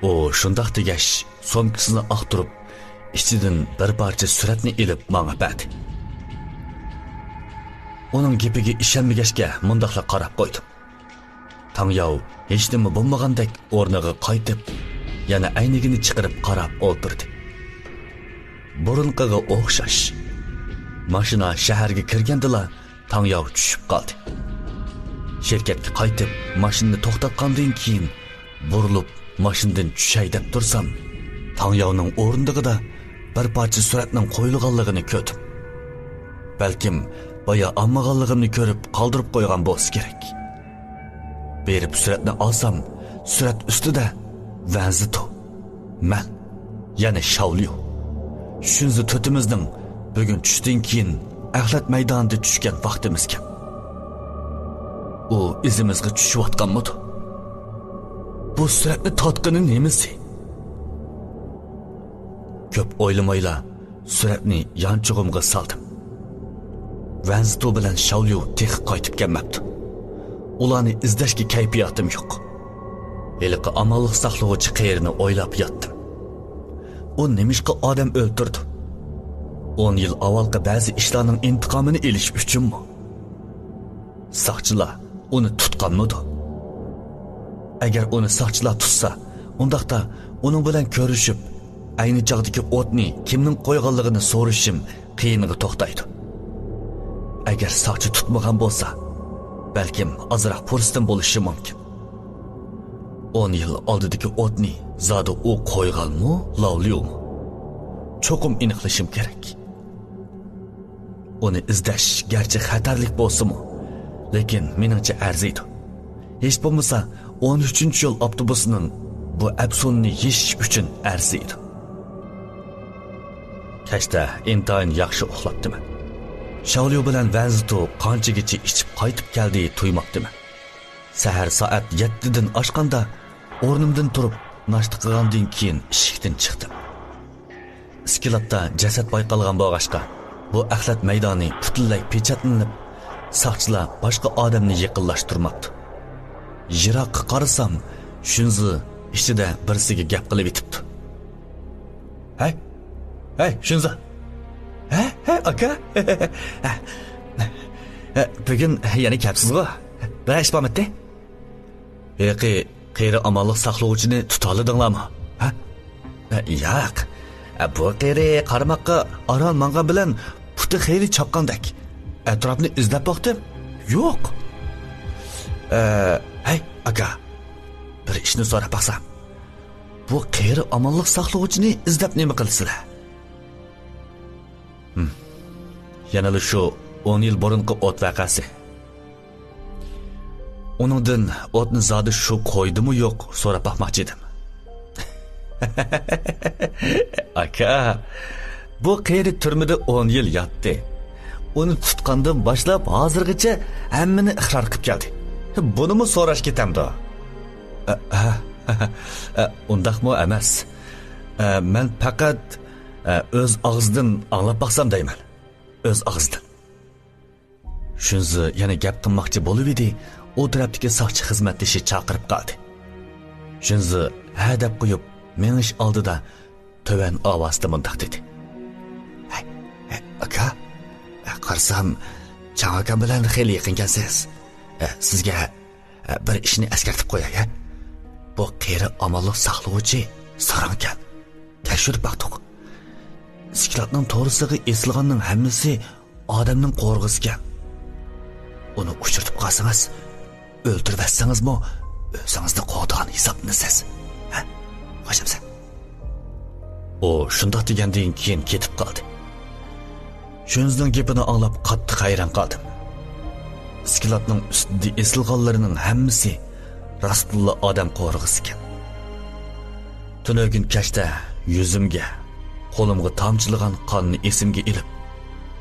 Speaker 1: o shundoq degash, so'mkisini aqtirib, ichidan bir parcha suratni ilib menga berdi. Uning gapiga ishonmagachga mundaqla qarab qo'ydim. Tangyav hech nima bo'lmagandek o'rniga qaytib, yana aynigini chiqarib qarab o'tirdi. Burunqiga o'xshash. Mashina shaharga kirgandila Tangyav tushib qoldi. Shirkatga qaytib, mashinani to'xtatgandan keyin burilib mashinadan tushay deb tursam, Tangyavning o'rindig'ida bir parcha suratning qo'yilganligini ko'rdim. Balkim boya ammag'anligimni ko'rib qoldirib qo'ygan bo'lsa kerak. Berib suratni olsam, surat ustida Vanzito, men, yana Shaolyu. Shunzi to'timizning bugun tushdan keyin axlat maydonida tushgan vaqtimizga. U izimizga tushayotganmidi? Bu suratni totqini nemisi? Ko'p o'ylamayla suratni yanchug'imga soldim. Vanzito bilan Shaolyu tex qaytib kelmabdi. Ularni izlashga kayfiyatim yo'q. Eliqi amallik saqlovchi qayerni o'ylab yotdim. U nemishqa odam o'ldirdi? 10 yil avvalgi ba'zi ishlarning intiqomini olish uchunmi? Saqchilar uni tutganmidi? Agar uni saqchilar tutsa, undaqda uning bilan ko'rishib, ayni chog'dagi o'tni kimning qo'yganligini so'rashim qiyinligiga to'xtaydi. Agar saqchi tutmagan bo'lsa, balkim ozroq fursatdan bo'lishi mumkin. 10 yil oldidagi o'tni zodi u qo'yganmi, Lavliymi? Cho'qim aniqlashim kerak. Uni izlash garchi xatarlik bo'lsa-mu, lekin meningcha arziydi. Hech bo'lmasa 13-yo'l avtobusining bu afsonni yeshish uchun arziydi. Kashda intayin yaxshi uxlabdiman. Shaolyu bilan Vanzito qanchagacha ichib qaytib keldi tuymoqdiman. Sahar soat 7dan oshganda o'rnimdan turib, nashta qilgandan keyin eshikdan chiqdim. Iskilatda jasad bayqalgan bo'g'ashqa, bu axlat maydoni butunlay pechatlanib, saqchilar boshqa odamni yaqinlashtirmoqdi. Yiroqqa qarasam, shunzi ichida birsiga gap qilib etibdi. Hey, shunzi. Hey, aka. Bugun yana kapsiz-ku. Bir ish bo'lmadi. Qeyri amallik saqlovchini tuta oldinglarmi? Ha? Yo'q. Bu qeyri qarmoqqa aral manga bilan puti xeyli chaqqandek. Atrofni izlab boqdim. Yo'q. Hey, aka. Bir ishni so'rab baqsam. Bu qeyri amallik saqlovchini izlab nima qilsizlar? Yana shu 10 yil burungi o't vaqasi. Uningdan o'tni zodi shu qo'ydimi yo'q so'rab baqmoqchi edim. Aka, bu qeyri turmida 10 yil yotdi. Uni tutgandan boshlab hozirgacha hammani iqror qilib keldi. Bunimi so'rash ketamdi? Undaqmi emas. Men faqat o'z og'zidan anglab baqsam deyman. O'z og'zidan. Shunzi yana gap qilmoqchi bo'lib edi, u tarafdagi soqchi xizmatdoshi chaqirib qoldi. Shunzi ha deb qo'yib, menish oldida töven ovozda mundaq dedi.
Speaker 3: Aka, qarsam, Chang aka bilan xeyli yaqinkansiz. Sizga bir ishni eskartib qo'yay. Bu qeri amallik saqlovchi sarankan. Tekshirib baqdiq. Iskilotning to'g'risiga esilganning hammasi odamning qo'rg'isiga. Uni uchirtib qolsangiz, o'ldirvatsangizmi, o'zingizni qo'g'digan hisobnisiz. Qo'shimsa.
Speaker 1: O shundoq degandan keyin ketib qoldi. Shunizning gapini anglab qattiq hayron qoldim. Iskilotning ustida esilganlarining hammasi rostilla odam qo'rg'isi ekan. Tunogin kashda yuzimga, qo'limga tomchilagan qonni esimga ilib,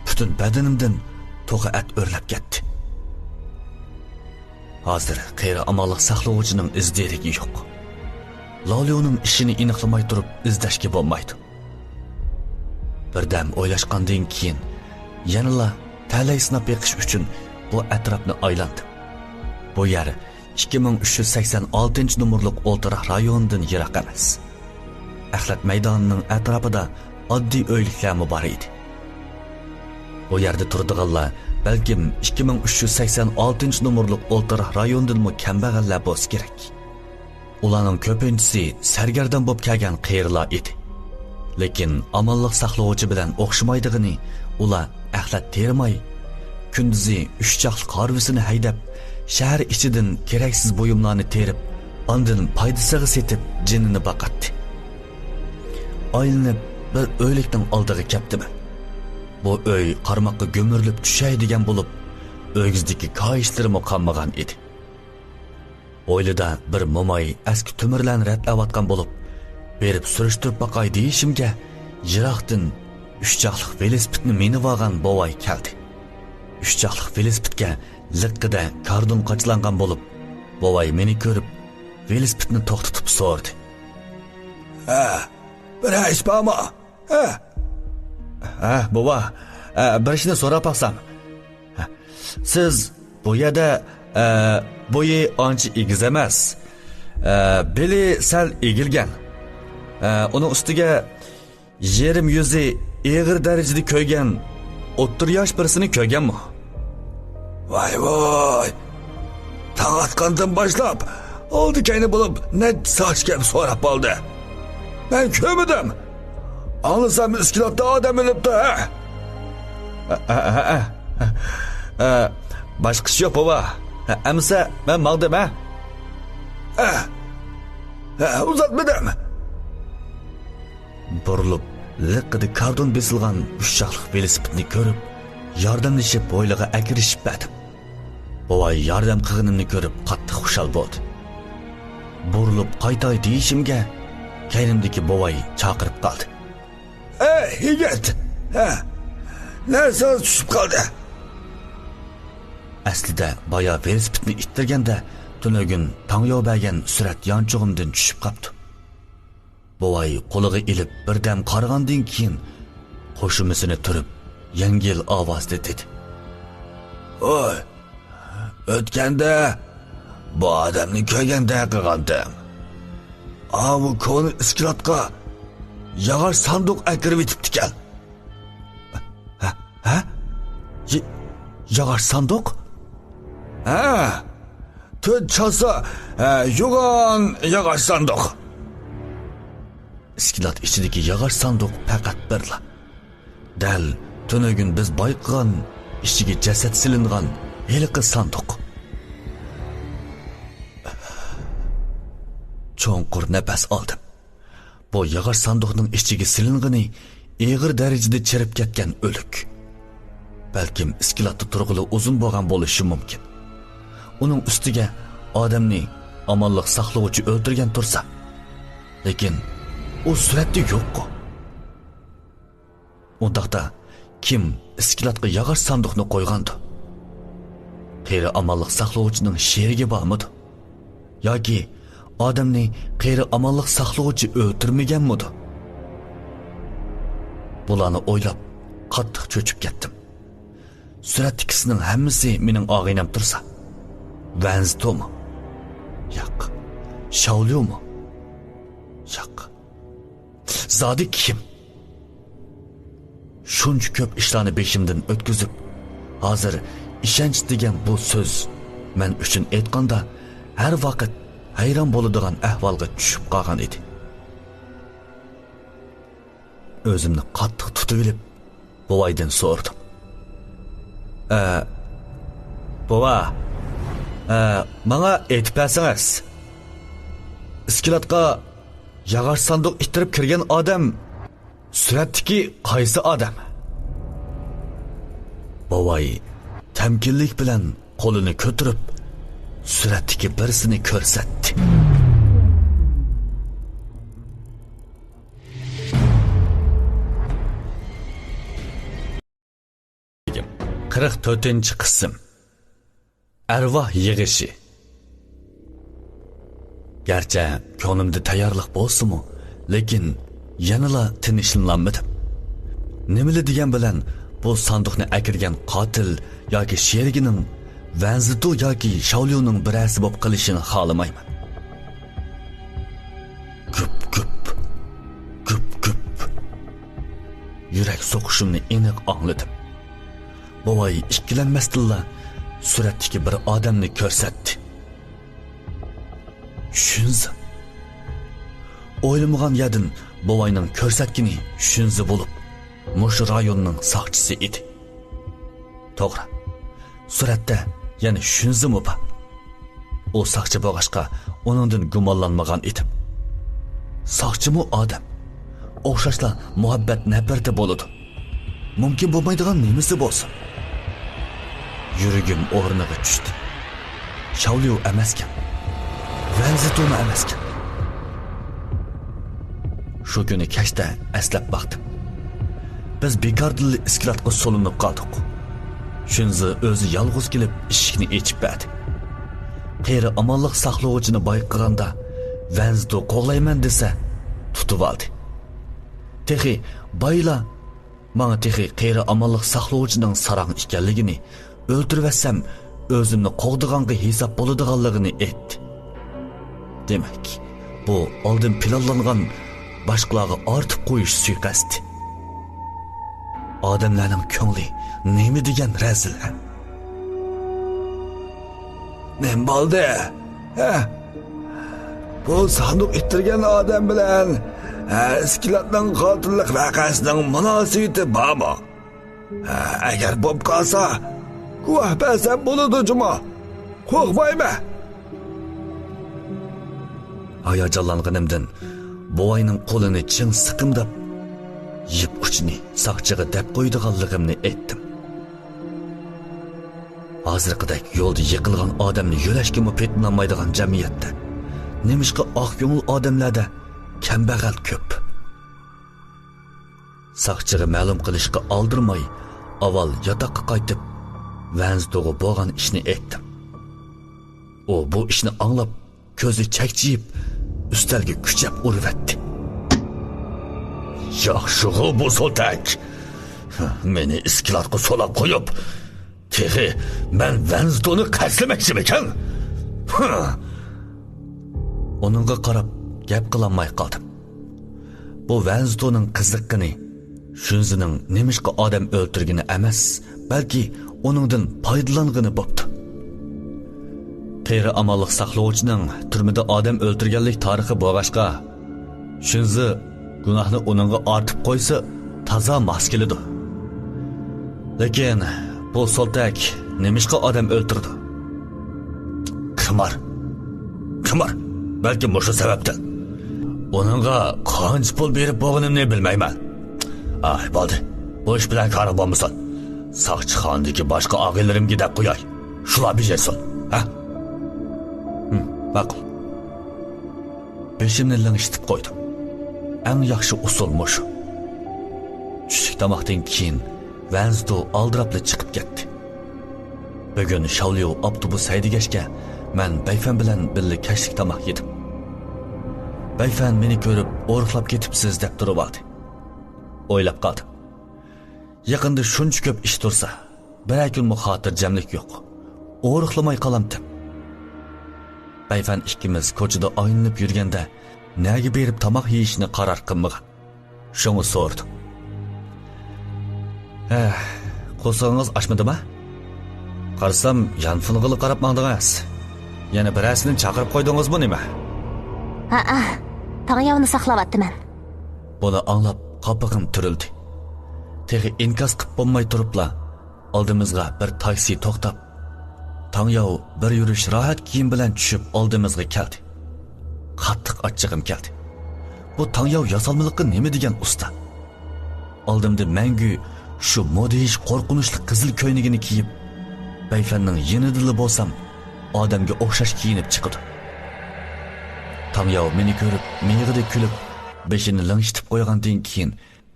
Speaker 1: butun badanimdan to'g'a at o'rlab ketdi. Hozir qeyri amallik saqlovchining izderigi yo'q. Lolyoning ishini aniqlamay turib izlashga bo'lmaydi. Birdam o'ylashgandan keyin yanala talay sinab beqish uchun bu atrofni aylandim. Bu yer 2386 nomerlik o'ltiraq rayonidan yiroq emas. Axlat maydonining atrofida oddiy uyliklar bor edi. Bu yerda turadiganlar balkim 2386 nomerlik o'ltiraq rayonidan kambag'allar bo'lsa kerak. Ularning ko'pinchisi sargardan bo'lib kelgan qeyrilar edi. Lekin amallik saqlovchi bilan o'xshamaydigini ular axlat termay, kunduzi 3 chaqli qarvisini haydab, shahar ichidan keraksiz buyumlarni terib, ondan foydasiga setib jinini boqatdi. Aylanib bir o'ylikning oldiga keldim. Bu uy qarmoqqa gömürilib tushay degan bo'lib, o'gizdagi koyishlarimi qolmagan edi. O'ylida bir mo'may eski tumirlarni ratlayotgan bo'lib, berib surishtirib boqay deyishimga, yiroqdan 3 chaqli velosipedni minib olgan bovay keldi. 3 chaqli velosipedga liqqida kardon qochlangan bo'lib, bovay meni ko'rib, velosipedni to'xtatib so'radi.
Speaker 3: Bir ish bormi?
Speaker 1: Bova, bir ishni so'rab qolsam. Siz bu yerda bo'yi ancha egiz emas. Beli sal egilgan. Uning ustiga yerim yuzi eg'ir darajada ko'ygan, o'ttir yosh birisini ko'rganmi?
Speaker 3: Voy voy. Tong atgandan boshlab oldi kayni bo'lib, net soch gap so'rab qoldi. Ben kömüdüm. Anlasam iskilotda odam o'libdi.
Speaker 1: Boshqa ish yo'q bova. Amsa men maqdim ha.
Speaker 3: Uzatmadim.
Speaker 1: Burilib, liqqida kardon besilgan 3 chaqli velosipedni ko'rib, yordamlashib bo'yliga akirishib berdim. Bovay yordam qilganimni ko'rib qattiq xushal bo'ldi. Burilib qaytay deyishimga kaynimdagi bovay chaqirib qoldi.
Speaker 3: Yigit. Narsa tushib qoldi.
Speaker 1: Aslida boya velosipedni ittirganda tunogin tongyo bergan surat yonchug'imdan tushib qopti. Bovay qo'liga ilib birdam qaragandan keyin qo'shimisini turib, yengil ovozda dedi.
Speaker 3: Oy, o'tganda bu odamni ko'rganda qilgandim. Bu koni iskilotga yog'och sanduq akirib etibdi ekan.
Speaker 1: Yog'och sanduq?
Speaker 3: To'rt chosa yo'g'on yog'och sanduq.
Speaker 1: Iskilot ichidagi yog'och sanduq faqat birla. Dal tunogin biz bayqagan, ichiga jasad silingan heliqi sanduq. Cho'nqur nafas oldim. Bu yog'och sanduqning ichiga silingani eg'ir darajada chirib ketgan o'lik. Balkim iskilotda turg'ili uzun bo'lgan bo'lishi mumkin. Uning ustiga odamni amonlik saqlovchi o'ldirgan tursa, lekin u suratda yo'q-ku. Undaqda kim iskilotga yog'och sanduqni qo'ygandi? Qeyri amonlik saqlovchining sherigi bormidi? Yoki odamni qeyri amonlik saqlovchi o'ldirmaganmidi? Bularni o'ylab qattiq cho'chib ketdim. Suratdikisining hammasi mening og'aynam tursa, Vanztomi? Yo'q. Shaolyomi? zodi kim? Shuncha ko'p ishlarni beshimdan o'tkazib, hozir ishonch degan bu so'z men uchun aytganda har vaqt hayron bo'ladigan ahvolga tushib qolgan edi. O'zimni qattiq tutib olib, buvaydan so'radim. Buva, menga aytib bersangiz, iskilatga yog'och sanduq ittirib kirgan odam suratdagi qaysi odam? Buvay tamkinlik bilan qo'lini ko'tarib suratdagi birisini ko'rsatdi. Qirq 4-qism. Arvoh yig'ishi. Garchi ko'nglimda tayyorlik bo'lsa-mu, lekin yanala tinchlanmadim. Nimali degan bilan bu sanduqni akirgan qotil yoki sherigining Vanzitu yoki Shaolyoning birasi bo'lib qilishini xohlamayman. Gup. Yurak so'qishimni aniq angladim. Buvay ikkilanmasdilla suratdagi bir odamni ko'rsatdi. Shunzi. O'ylamagan yadin buvayning ko'rsatgini shunzi bo'lib, mushu rayonning soqchisi edi. To'g'ri. Suratda yana shunzimi bu? O soqchi bo'lg'ashqa uningdan gumonlanmagan edim. Soqchimi odam? O'xshashla muhabbat nafarda bo'ladi. Mumkin bo'lmaydigan nimasi bo'lsin? Yuragim o'rniga tushdi. Shaolyo emaskan. Vanzitu emaskan. Shu kuni kashda aslab baqdim. Biz bekardilli iskilatga solinib qoldik. Shunzi o'zi yolg'iz kelib eshikni ochib berdi. Qeri amonlik saqlovchini bayqaganda Vanzitu qo'g'layman desa tutib oldi. Texi bayla menga texi qeri amonlik saqlovchining sarang ekanligini, o'ltirvassam o'zimni qo'g'diganga hisob bo'ladiganligini aytdi. Demak, bu oldin planlangan boshqalarga ortib qo'yish suiqasdi. Odamlarning ko'ngli nima degan razil? Men bo'ldi? Bu sanduq ittirgan odam bilan iskilatning qotillik vaqasining munosabati bormi? Agar bo'lib qolsa, guvoh bersam bo'ladi juma. Qo'rqmayman. Hayajonlanganimdan buvayning qo'lini chin siqimdab yip uchini soqchiga deb qo'ydiganligimni aytdim. Hozirgidek yo'lda yiqilgan odamni yo'lashga petlanmaydigan jamiyatda nemishqa oq ko'ngil odamlarda kambag'al ko'p. Soqchiga ma'lum qilishga oldirmay, avval yotoqqa qaytib, Vanzito'ga bo'lgan ishni aytdim. U bu ishni anglab, ko'zi chakchiyib, ustalga kuchab urvatdi. Yaxshi-g'u bu so'tak. Meni iskilatga solab qo'yib, texi men Vanzitoni qashlamoqchiman. Uningga qarab gap qilolmay qoldim. Bu Vanzitoning qiziqqini shunzining nemishqa odam o'ltirgini emas, balki uningdan foydalangani bo'pti. Qeri amonlik saqlovchining turmida odam o'ltirganlik tarixi bo'lg'ashqa, shunzi gunohni uningga ortib qo'ysa, toza mos keladi. Lekin bu so'ltak nemishqa odam o'ltirdi? Qimar. Balki mushu sababdan. Uningga qancha pul berib bo'lganimni bilmayman. Bo'ldi. Bu ish bilan qarab bo'lmasin. Soqchixondagi boshqa og'illarimga deb qo'yay. Shular bejersin. Ma'qul. Beshimni langishtirib qo'ydim. Eng yaxshi usul mushu. Tushlik tomoqdan keyin Vanzito aldirabli chiqib ketdi. Bugun Shaolyo avtobus haydagachga men Bayfan bilan birga kashlik tomoq yedim. Bayfan meni ko'rib o'riqlab ketibsiz deb turib oldi. O'ylab qoldim. Yaqinda shuncha ko'p ish tursa, bir kunmi xotirjamlik yo'q. O'riqlamay qolamdim. Bayfan ikkimiz ko'chada o'ynab yurganda, nega berib tomoq yeyishni qaror qilmagan. Şunu sordu. Qo'sog'ingiz ochmadimi? Qarasam, yanfilg'ili qarab maqdingiz. Yana birasini chaqirib qo'ydingizmi nima?
Speaker 4: Ha, Tangyavni saqlayapman.
Speaker 1: Buni anglab qopig'im turildi. Tegi inkas qilib bo'lmay turibla, oldimizga bir taksi to'xtab, Tangyav bir yurish rohat kiyim bilan tushib oldimizga keldi. Qattiq achchig'im keldi. Bu Tangyav yasalmiliqqa nima degan usta? Oldimda mangu shu modish qo'rqinchli qizil ko'ynigini kiyib, Bayfanning yenidili bo'lsam, odamga o'xshash kiyinib chiqdi. Tangyav meni ko'rib, miyig'ida kulib, beshini langshitib qo'ygandan keyin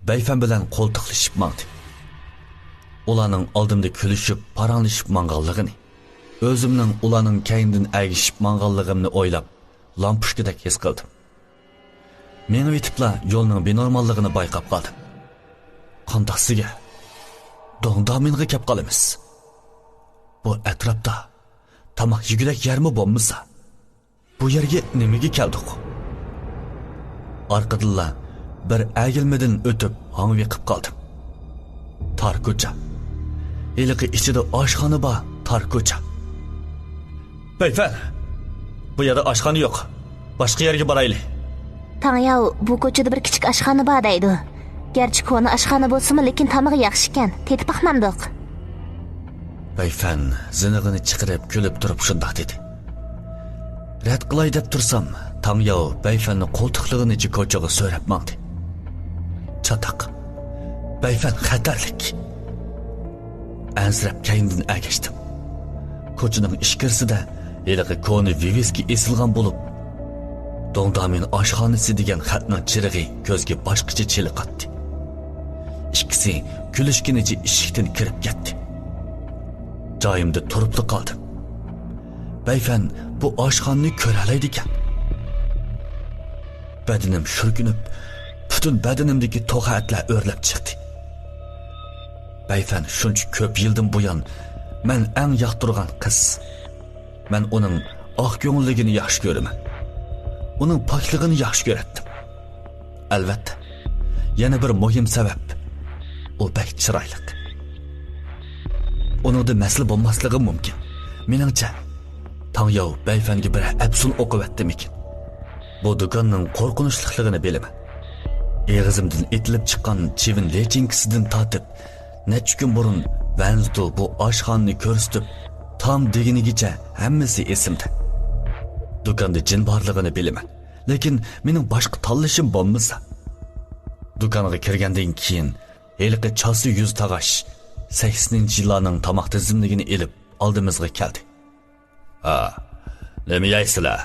Speaker 1: Bayfan bilan qo'ltiqlashib mangdi. Ularning oldimda kulishib, paranglashib manganligini, o'zimning ularning kaynidan agishib manganligimni o'ylab, lampushkadek his qildim. Meni yetibla yo'lning benormalligini bayqab qoldim. Qandaqsiga Dongdaminga kelib qolamiz. Bu atrofda tamoq yegulak yarmi bo'lmasa, bu yerga nimaga keldik? Arqadilla bir agilmadan o'tib hangvi qilib qoldim. Tar ko'cha. Eliqi ichida oshxona bor, tar ko'cha. Bayfan, bu yerda oshxona yo'q. Boshqa yerga boraylik.
Speaker 4: Tangyav bu ko'chada bir kichik oshxona bor deydi. Gerçi konu oshxona bo'lsa-mu, lekin tamog'i yaxshi ekan. Tetib baxmandiq.
Speaker 1: Bayfan zinig'ini chiqirib kulib turib shundoq dedi. Rad qilay deb tursam, Tangyav Bayfanning qo'ltiqligini ko'chaga so'rab mangdi. Chataq. Bayfan xatarlik. Ansirab kayindan agashdim. Ko'chaning ishkirsida eliqi koni viviski esilgan bo'lib, Dongdamin oshxonasi degan xatning chirig'i ko'zga boshqacha chiliqatdi. Ikkisi kulishgunicha eshikdan kirib ketdi. Joyimda turibli qoldim. Bayfan bu oshxonni ko'ra oladi ekan. Badanim shurkunib, butun badanimdagi to'g'atlar o'rlab chiqdi. Bayfan shuncha ko'p yildan buyon men eng yoqtirgan qiz. Men uning oq ko'ngilligini yaxshi ko'raman. Uning pokligini yaxshi ko'ratdim. Albatta, yana bir muhim sabab, u bak chiroyli. Uningda masala bo'lmasligi mumkin. Meningcha, Tangyav Bayfanga bir absun o'qivatdimikin. Bu do'konning qo'rqinchliligini bilaman. Eg'izimdan etilib chiqqan chivin lechinkisidan tortib, necha kun burun Vanzdu bu oshxonni ko'rsatib, tam deginigacha hammasi esimda. Do'konda jin borligini bilaman, lekin mening boshqa tanlashim bo'lmasa. Do'konga kirgandan keyin eliqi chosi yuz tag'ash 80-yillarning tomoq tizimligini elib oldimizga keldi. Nima yeysizlar?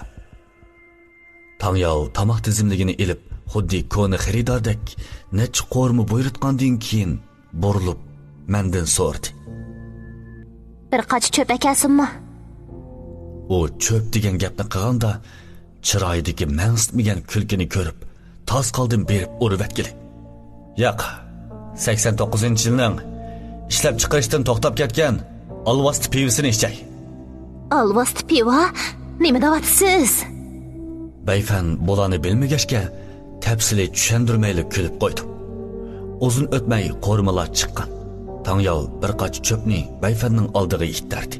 Speaker 1: Tangyav tomoq tizimligini elib, xuddi koni xaridordek necha qo'rmi buyurtgandan keyin burilib mendan so'rdi.
Speaker 4: Bir qoch cho'p akasinmi?
Speaker 1: U cho'p degan gapni qilganda chiroyidagi mansitmagan kulkini ko'rib, toz qoldim berib urvatgili. Yo'q, 89-yilning ishlab chiqarishdan to'xtab ketgan alvasti pivisini ichchay.
Speaker 4: Alvasti piva? Nima deyapsiz?
Speaker 1: Bayfan bo'lani bilmagashga tafsili tushundirmayli kulib qo'ydi. Uzun o'tmay qo'rmalar chiqqan. Tangyav bir qoch cho'pni Bayfanning oldiga ittardi.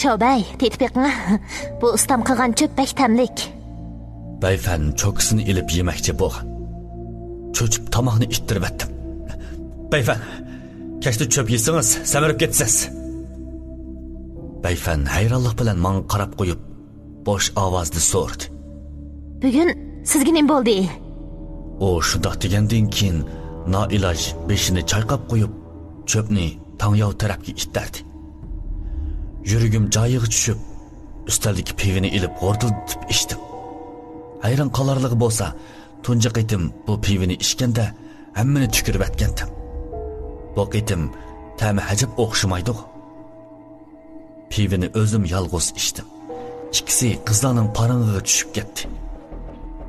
Speaker 4: Chobay, tetpiqmi? Bu ustam qilgan cho'p baktamlik.
Speaker 1: Bayfan cho'kisini ilib yemakchi bo'lgan. Cho'chib tomoqni ittirib etdim. Bayfan, kechda cho'p yesangiz, samirib ketasiz. Bayfan hayronlik bilan menga qarab qo'yib, bosh ovozda so'rdi.
Speaker 4: Bugun sizga nima bo'ldi?
Speaker 1: O shundoq degandan keyin noiloj beshini chayqab qo'yib, cho'pni Tangyav tarafga ittardi. Yuragim joyiga tushib, ustaldagi pivini ilib g'ordiltib ichdim. Hayron qolarligi bo'lsa, tunji qitim bu pivini ichganda hammani tukirib atgandim. Bu qitim ta'mi ajab o'xshamaydi. Pivini o'zim yolg'iz ichdim. Ikkisi qizlarning parang'iga tushib ketdi.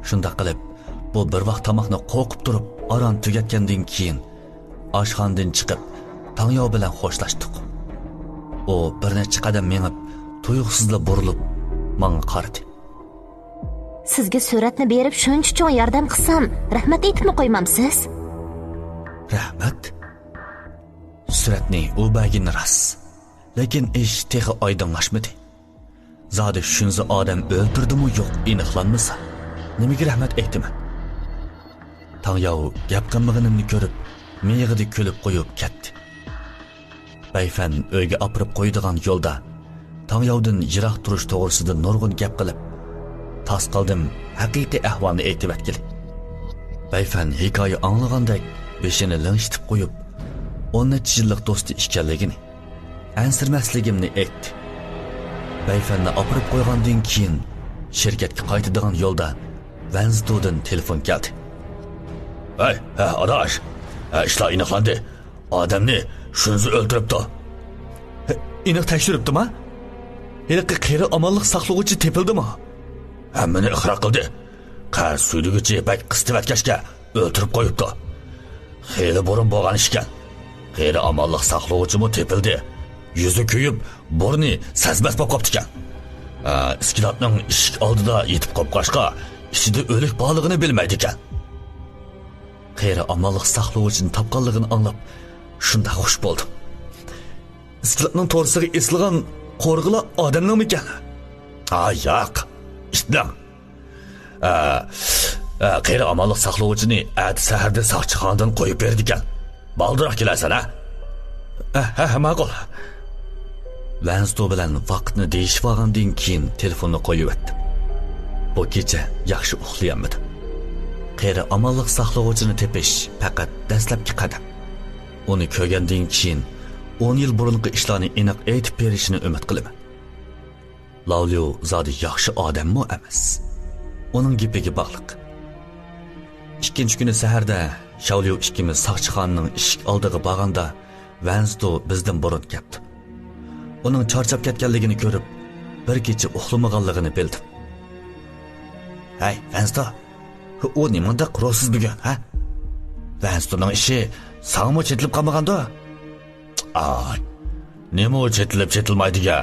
Speaker 1: Shunda qilib, bu bir vaqt tomoqni qo'qib turib, aron tugatgandan keyin oshxonadan chiqib, Tangyav bilan xo'shlashdik. O bir necha qadam menib, tuyuqsizla burilib, menga qaradi.
Speaker 4: Sizga suratni berib shuncha cho'ng yordam qilsam, rahmat aytibmi qo'ymamsiz?
Speaker 1: Rahmat. Suratni u bagin ras. Lekin ish texi oydinlashmadi. Zodi shunzi odam o'ldirdimi yo'q aniqlanmasa, nimaga rahmat aytaman? Tangyao gap qilmaganimni ko'rib, miyig'ida kulib qo'yib ketdi. Bayfan uyga opirib qo'ydigan yo'lda Tangyaodan yiroq turish to'g'risida nurg'un gap qilib, tas qildim haqiqiy ahvolni aytib atgili. Bayfan hikoya anglagandek beshini langshitib qo'yib, 10 yillik do'sti ekanligini, ansirmasligimni aytdi. Bayfanni opirib qo'ygandan keyin shirkatga qaytadigan yo'lda Vanstodan telefon keldi.
Speaker 2: Hey, adash. İşler iniqlandi. Adamni shunzi o'ldiribdi.
Speaker 3: Iniq tekshiribdimi? Hiliqi qeri amonlik saqlovchi tepildimi?
Speaker 2: Hammani iqror qildi. Qar suydigichi bak qistivatkashga o'ldirib qo'yibdi. Xeyli burun bo'lgan ishkan. Qeri amonlik saqlovchimi tepildi. Yuzi kuyib, burni sazmas bo'lib qoptikan. Iskilatning eshik oldida yetib qopqashqa, ichida o'lik borligini bilmaydi ekan.
Speaker 1: Qeri amonlik saqlovchini topganligini anglab, shunda xush bo'ldim.
Speaker 3: Iskilatning to'g'risiga eslagan qo'rg'ila odamnimi ekan?
Speaker 2: Yo'q. İştlang. Qeri amonlik saqlovchini at saharda soqchixonadan qo'yib berdi ekan. Baldiroq kelasan, ha?
Speaker 3: Ma'qul.
Speaker 1: Vansto bilan vaqtni deyishib olgandan keyin telefonni qo'yib etdim. Bu kecha yaxshi uxlayolmadim. Qeri amonlik saqlovchini tepish faqat dastlabki qadam. Uni ko'rgandan keyin 10 yil burungi ishlarni aniq aytib berishini umid qilaman. Lavliu zodi yaxshi odammi emas. Uning gapiga bog'liq. Ikkinchi kuni saharda Xiaoliu ikkimiz soqchixonaning eshik oldiga borganda Vansto bizdan burun keldi. Uning charchab ketganligini ko'rib, bir kecha uxlamaganligini bildim.
Speaker 3: Hey, Vansto, u nimada qurosiz bugun, ha? Vanstoning ishi sağmı chetilib qolmaganda?
Speaker 2: Nima chetilib chetilmaydiga?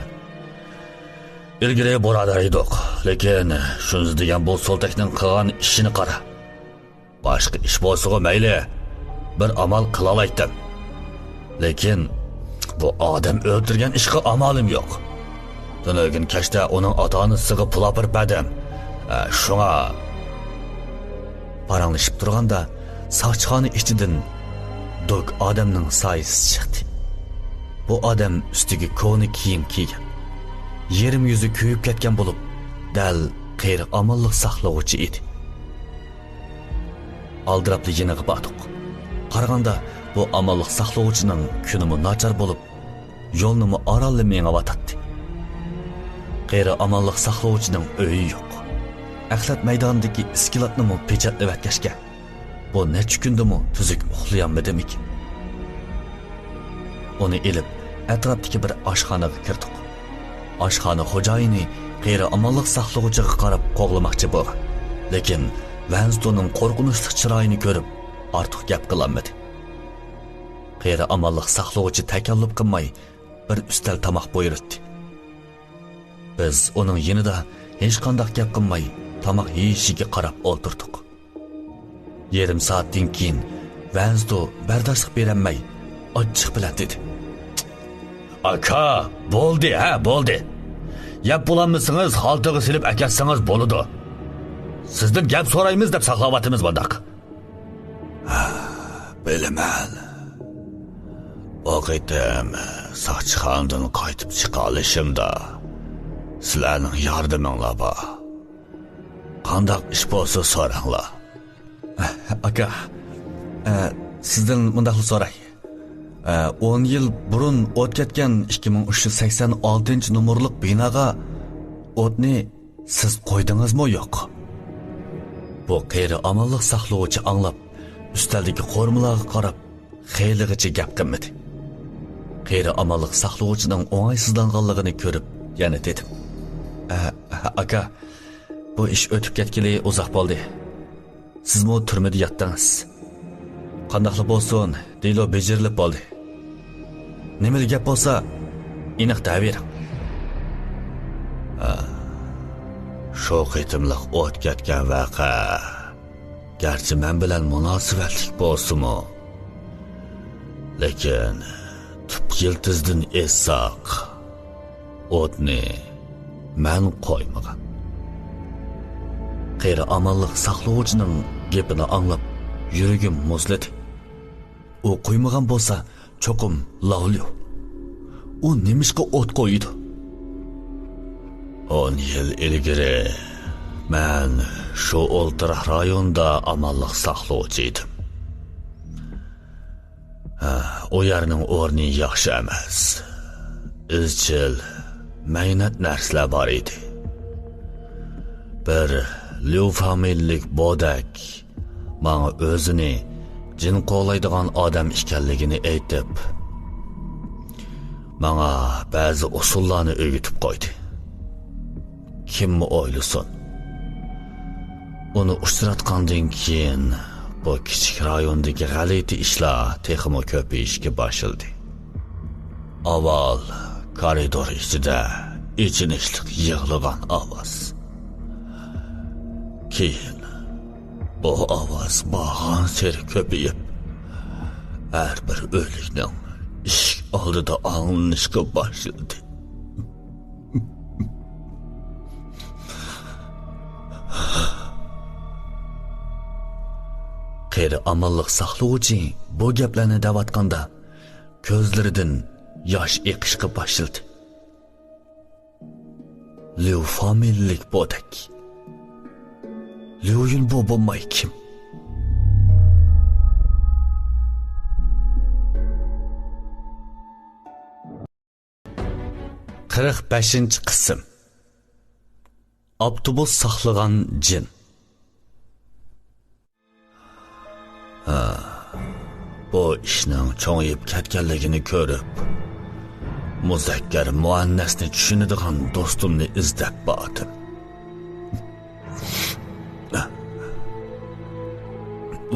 Speaker 2: İlgari boradar edik, lekin shunzi degan bu soltakning qilgan ishini qara. Boshqa ish bo'lsa mayli, bir amal qila olaydim. Lekin bu odam o'ldirgan ishga amalim yo'q. Tunogin kashda uning ota-onasiga pul olib berdim. Shunga
Speaker 1: paranglashib turganda soqchixona ichidan dog odamning soyasi chiqdi. Bu odam ustiga ko'ni kiyim kiygan. Yerim yuzi kuyib ketgan bo'lib, dal qeri amonlik saqlovchi edi. Aldirabli yeniga bordik. Qaraganda bu amonlik saqlovchining kunimi nachar bo'lib, yo'lnimi oralli menga vatadi. Qeri amonlik saqlovchining uyi yo'q. Axlat maydonidagi iskilatni pechatlab atkashga. Bu necha kundimi tuzuk uxlayolmadim-ki. Uni elib atrofdagi bir oshxonaga kirdik. Oshxona xo'jayini qeri amonlik saqlovchiga qarab qo'g'lamoqchi bo'lgan. Lekin Vanstoning qo'rqinchli chiroyini ko'rib, ortiq gap qilolmadi. Qeri amonlik saqlovchi takalluf qilmay bir ustal tomoq buyurdi. Biz uning yonida hech qanday gap qilmay tomoq yeyishiga qarab o'tirdik. Yarim soatdan keyin Vansto bardoshlik berolmay ochiq bilan dedi.
Speaker 2: Aka, bo'ldi, bo'ldi. Yap bulanmısınız, haltığı silip akatsanız boludu. Sizden gap so'raymiz deb saqlavatimiz bundaq.
Speaker 3: Bilaman. O qitim soqchixonadan qaytib chiqa olishimda sizlarning yordaminglar bor. Qanday ish bo'lsa so'ranglar.
Speaker 1: Aka, sizdan mundaqli so'ray. 10 yil burun o't ketgan 2386 nomerlik binoga o'tni siz qo'ydingizmi yo'q? Bu qeri amonlik saqlovchi anglab, ustaldagi qo'rmalarga qarab, xeyligacha gap qilmadi. Qeri amonlik saqlovchining o'ng'aysizlanganligini ko'rib, yana dedim. Aka, bu ish o'tib ketgili uzoq bo'ldi. Sizmi turmada yotdingiz. Qandaqli bo'lsin, delo bejirilib bo'ldi. Nimali gap bo'lsa, aniq davering.
Speaker 2: shu qitimliq o't ketgan vaqa garchi men bilan munosabatlik bo'lsa-mu, lekin tub yiltizdan essoq o'tni men qo'ymagan.
Speaker 1: Qeyri amalliq saqlovchining gapini anglab yuragim muzladi. U qo'ymagan bo'lsa, cho'qim Lavliyo. U nimishqa o't qo'ydi?
Speaker 2: 10 yil ilgari men shu o'ltiraq rayonda amalliq saqlovchi edim. O yerning o'rni yaxshi emas. Izchil, mehnat narsalar bor edi. Bir Liu familiyalik bodak menga o'zini jin qo'laydigan odam ekanligini aytib, menga ba'zi usullarni o'rgatib qo'ydi. Kimmi o'ylasin? Uni uchratgandan keyin bu kichik rayondagi g'alati ishlar texmo ko'payishga boshladi. Avval koridor ichida ichinishlik yig'ilgan ovoz. Keyin bu ovoz bag'an seri ko'payib, har bir o'likning eshik oldida anglanishga boshladi.
Speaker 1: Qeyri amalliq saqlovchi bu gaplarni davatganda ko'zlaridan yosh eqishga boshladi. Liu familiyalik bodak. Liu'yun bu bo'lmay kim? Qirq 5-qism. Avtobus saqlagan jin.
Speaker 2: Bu ishning cho'ngib ketganligini ko'rib, muzakkar muannasni tushunadigan do'stimni izlab bordim.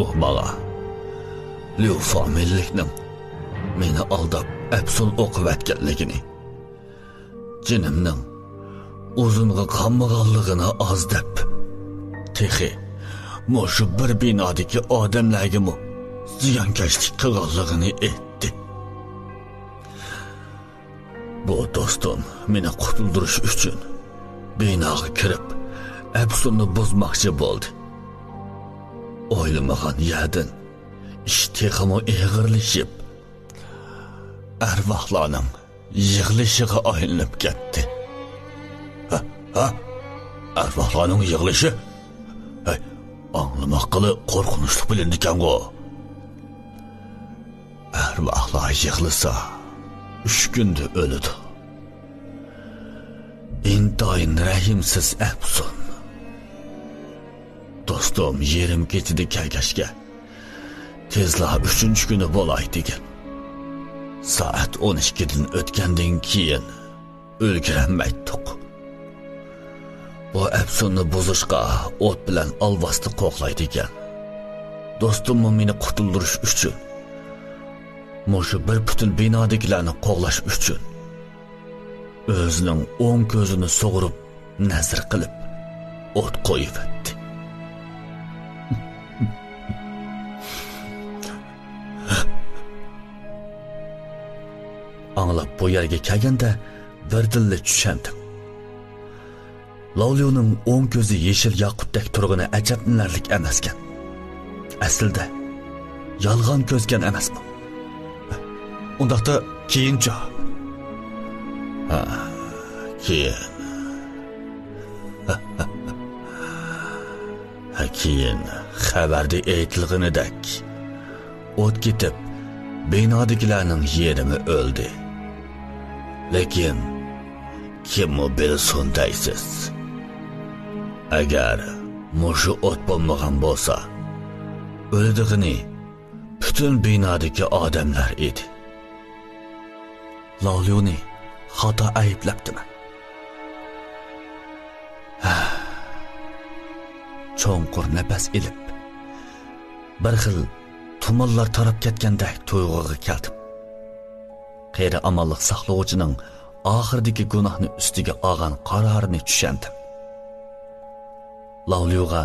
Speaker 2: U mala Liu familiyalikning meni aldab absul o'qib etganligini, jinimning uzunga qammaganligini ozdab, texi Mo'shu bir binodagi odamlarga ziyonkashlik qilganligini aytdi. Bu do'stim meni qutuldirish uchun binoga kirib, absulni buzmoqchi bo'ldi. O'ylamagan yerdan ish texmo eg'irlashib, arvohlarning yig'ilishiga aylanib ketdi. Arvohlarning yig'ilishi? Anglamak qili qo'rqinchli bilindi ekan-ku. Arvohlar yig'ilsa 3 kunda o'ladi. Intayin rahimsiz absun. Do'stim yerim ketidi kelgashga tezla 3 kuni bo'lay degan. Soat 12 dan o'tgandan keyin o'lgiranmaydik. Bu absunni buzishga o't bilan alvasti qo'qlaydi ekan. Do'stimni meni qutuldirish uchun, mushu bir butun binodikilarni qo'g'lash uchun o'zining o'ng ko'zini sug'urib nazr qilib o't qo'yibdi. Anglab bu yerga kelganda birdilla tushandim. Lavliyoning o'ng ko'zi yeshil yoqutdek turg'ini ajablanarlik emaskan. Aslida yolg'on ko'zgan emasmi? Undaqda keyincha. Keyin. Keyin xabarda aytilganidek o't ketib, binodikilarning yerimi o'ldi. Lekin kimmi bilsin deysiz? Agar mushu o't bo'lmagan bo'lsa, o'ldig'ini butun binodagi odamlar edi.
Speaker 1: Lavliyoni xato ayblabdimi? Cho'nqur nafas ilib, bir xil tumanlar tarab ketgandek tuyg'uga keldim. Qeyri amalliq saqlovchining oxirdagi gunohni ustiga olgan qarorini tushundim. Lavliyo'ga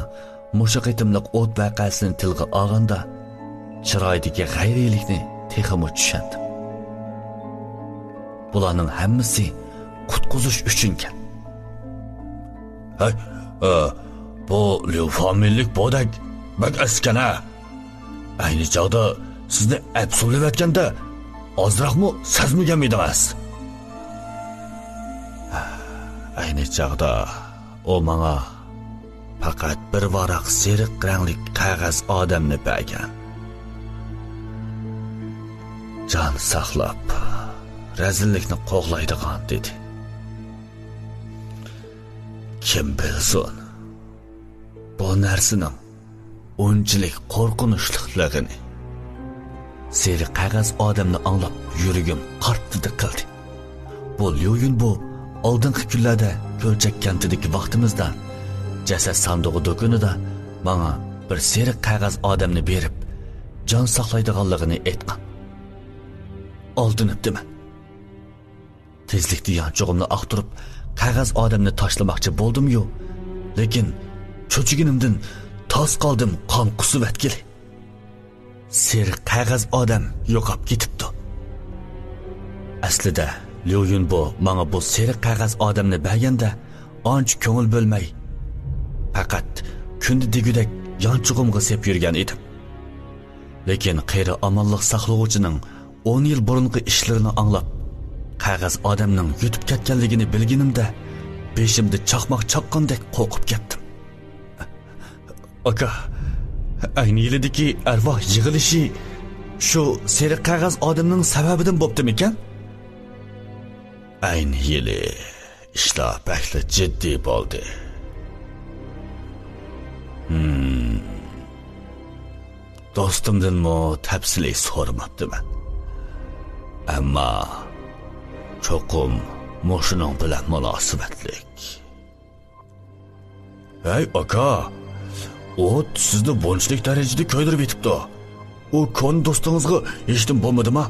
Speaker 1: mushu qitimliq o't vaqasini tilga olganda chiroydagi g'ayrilikni texmo tushundim. Bularning hammasi qutqizish uchun ekan.
Speaker 2: Hey, bu Liu familiylik bodak bak askana. Ayni chog'da sizni absolutlayotganda ozroqmi sezmagan edingiz?
Speaker 1: Ayni chog'da o menga faqat bir varaq seriq rangli qog'oz odamni bergan. Jon saqlab, razillikni qo'g'laydigan dedi. Kim bilsin, bu narsaning unchalik qo'rqinchliligini. Seriq qog'oz odamni anglab yuragim qartdi qildi. Bu Liuyun bu oldingi kunlarda ko'lchak kantidagi vaqtimizda jasad sandig'i do'konida menga bir seriq qog'oz odamni berib, jon saqlaydiganligini aytgan. Oldinibdiman. Tezlikda yanchug'imni aqtirib, qog'oz odamni tashlamoqchi bo'ldim-yu, lekin cho'chiginimdan toz qoldim, qon qusib atkili. Seriq qog'oz odam yo'qolib ketibdi. Aslida Liuyun bu menga bu seriq qog'oz odamni berganda ancha ko'ngil bo'lmay, faqat kunda degudek yanchug'imga sep yurgan edim. Lekin qeyri amonlik saqlovchining 10 yil burungi ishlarini anglab, qog'oz odamning yutib ketganligini bilganimda, beshimda chaqmoq chaqqandek qo'rqib ketdim. Aka, ayni yilidagi arvoh yig'ilishi shu seriq qog'oz odamning sababidan bo'ptimi ekan?
Speaker 2: Ayni yili ishlar bakli jiddiy bo'ldi.
Speaker 1: Do'stimdan mo tafsili so'ramabdiman. Ammo cho'qim moshining bilan munosabatlik.
Speaker 2: Hey aka, o't sizni bunchalik darajada ko'ydirib etibdi. U kon do'stingizga eshitdim bo'lmadimi?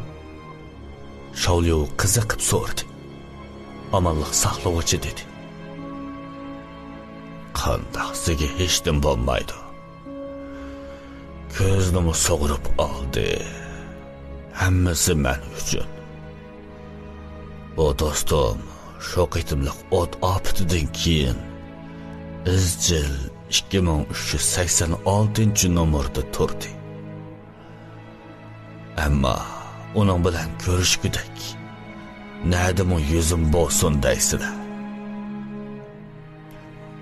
Speaker 1: Shaoliyo qiziqib so'radi. Amonlik saqlovchi dedi.
Speaker 2: Qandaqsiga eshitdim bo'lmaydi. Ko'zimni sog'irib oldi. Hammasi men uchun. Bu do'stim shu qitimliq o't ofatidan keyin izchil 2386 nomerda turdi. Ammo uning bilan ko'rishgudak nadimi yuzim bo'lsin deysizlar.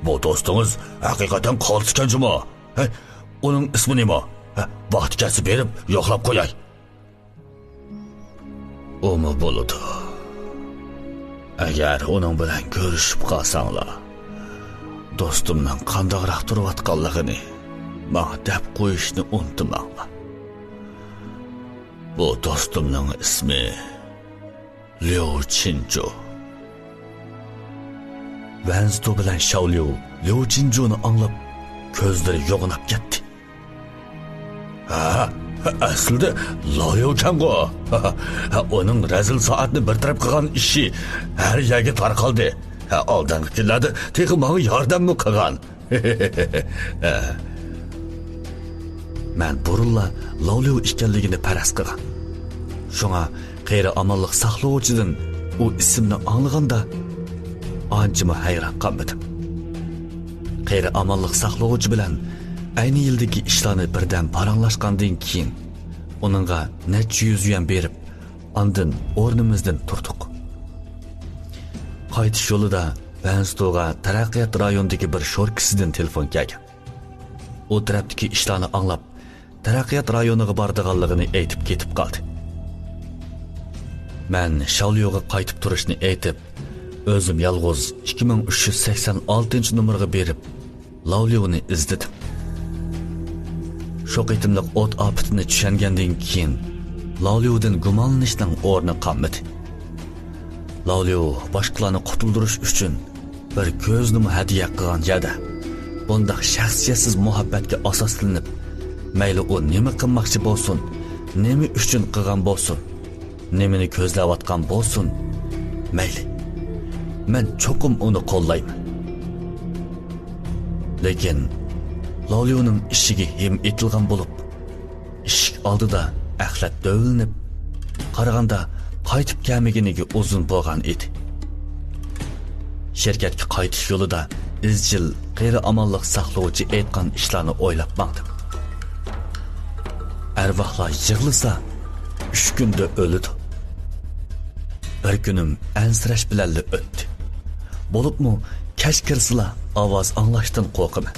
Speaker 2: Bu do'stingiz haqiqatan qolishganjimi? Uning ismi nima? Vaqt kelsa berib yo'qlab qo'yay.
Speaker 1: Umi bo'ladi. Agar uning bilan ko'rishib qolsanglar, do'stimning qandoqroq turayotganligini menga deb qo'yishni unutmanglar. Bu do'stimning ismi Liu Qinzhu. Vansto bilan Shaoliyo Liu Qinzhuni anglab ko'zlari yo'g'inib ketdi.
Speaker 2: Aslida Liu Qinzhu uning razil soatni bartaraf qilgan ishi har yerga tarqaldi. Oldingi kunlarda texmoga yordammi qilgan.
Speaker 1: Men burunla Liu ekanligini paras qilgan. Shunga qeyri amonlik saqlovchidan u ismni anglaganda anchimi hayron qolmadim. Qeyri amonlik saqlovchi bilan ayni yildagi ishlarni birdan paranglashgandan keyin uningga necha yuz yuan berib, ondan o'rnimizdan turdik. Qaytish yo'lida Vanstoga taraqqiyot rayonidagi bir sho'rkisidan telefon kelgan. U tarafdagi ishlarni anglab, taraqqiyot rayoniga bordiganligini aytib ketib qoldi. Men Shaoliyoga qaytib turishni aytib, o'zim yolg'iz 2386 nomerga berib, Liuyuni izladim. Shu qitimliq o't ofatini tushungandan keyin Liuyudan gumonlanishning o'rni qolmadi. Liu boshqalarni qutuldirish uchun bir ko'zni hadiya qilgan yerda bundaq shaxsiyatsiz muhabbatga asoslanib, mayli u nima qilmoqchi bo'lsin, nima uchun qilgan bo'lsin, nimani ko'zlayotgan bo'lsin, mayli. Men cho'qim uni qo'llayman. lekin Lavliyoning ishiga hem etilgan bo'lib, eshik oldida axlat dövülünüp, qaraganda qaytib kelmaginiga uzun bo'lgan edi. Şirkatga qaytish yo'lida izchil g'ayri amonlik saqlovchi aytgan ishlarni o'ylab maqdim. Arvohlar yig'lisa 3 kunda o'ldi. Bir kunim ansirash bilan o'tdi. Bo'libmi, kech kirsila ovoz anglashdan qo'rqaman.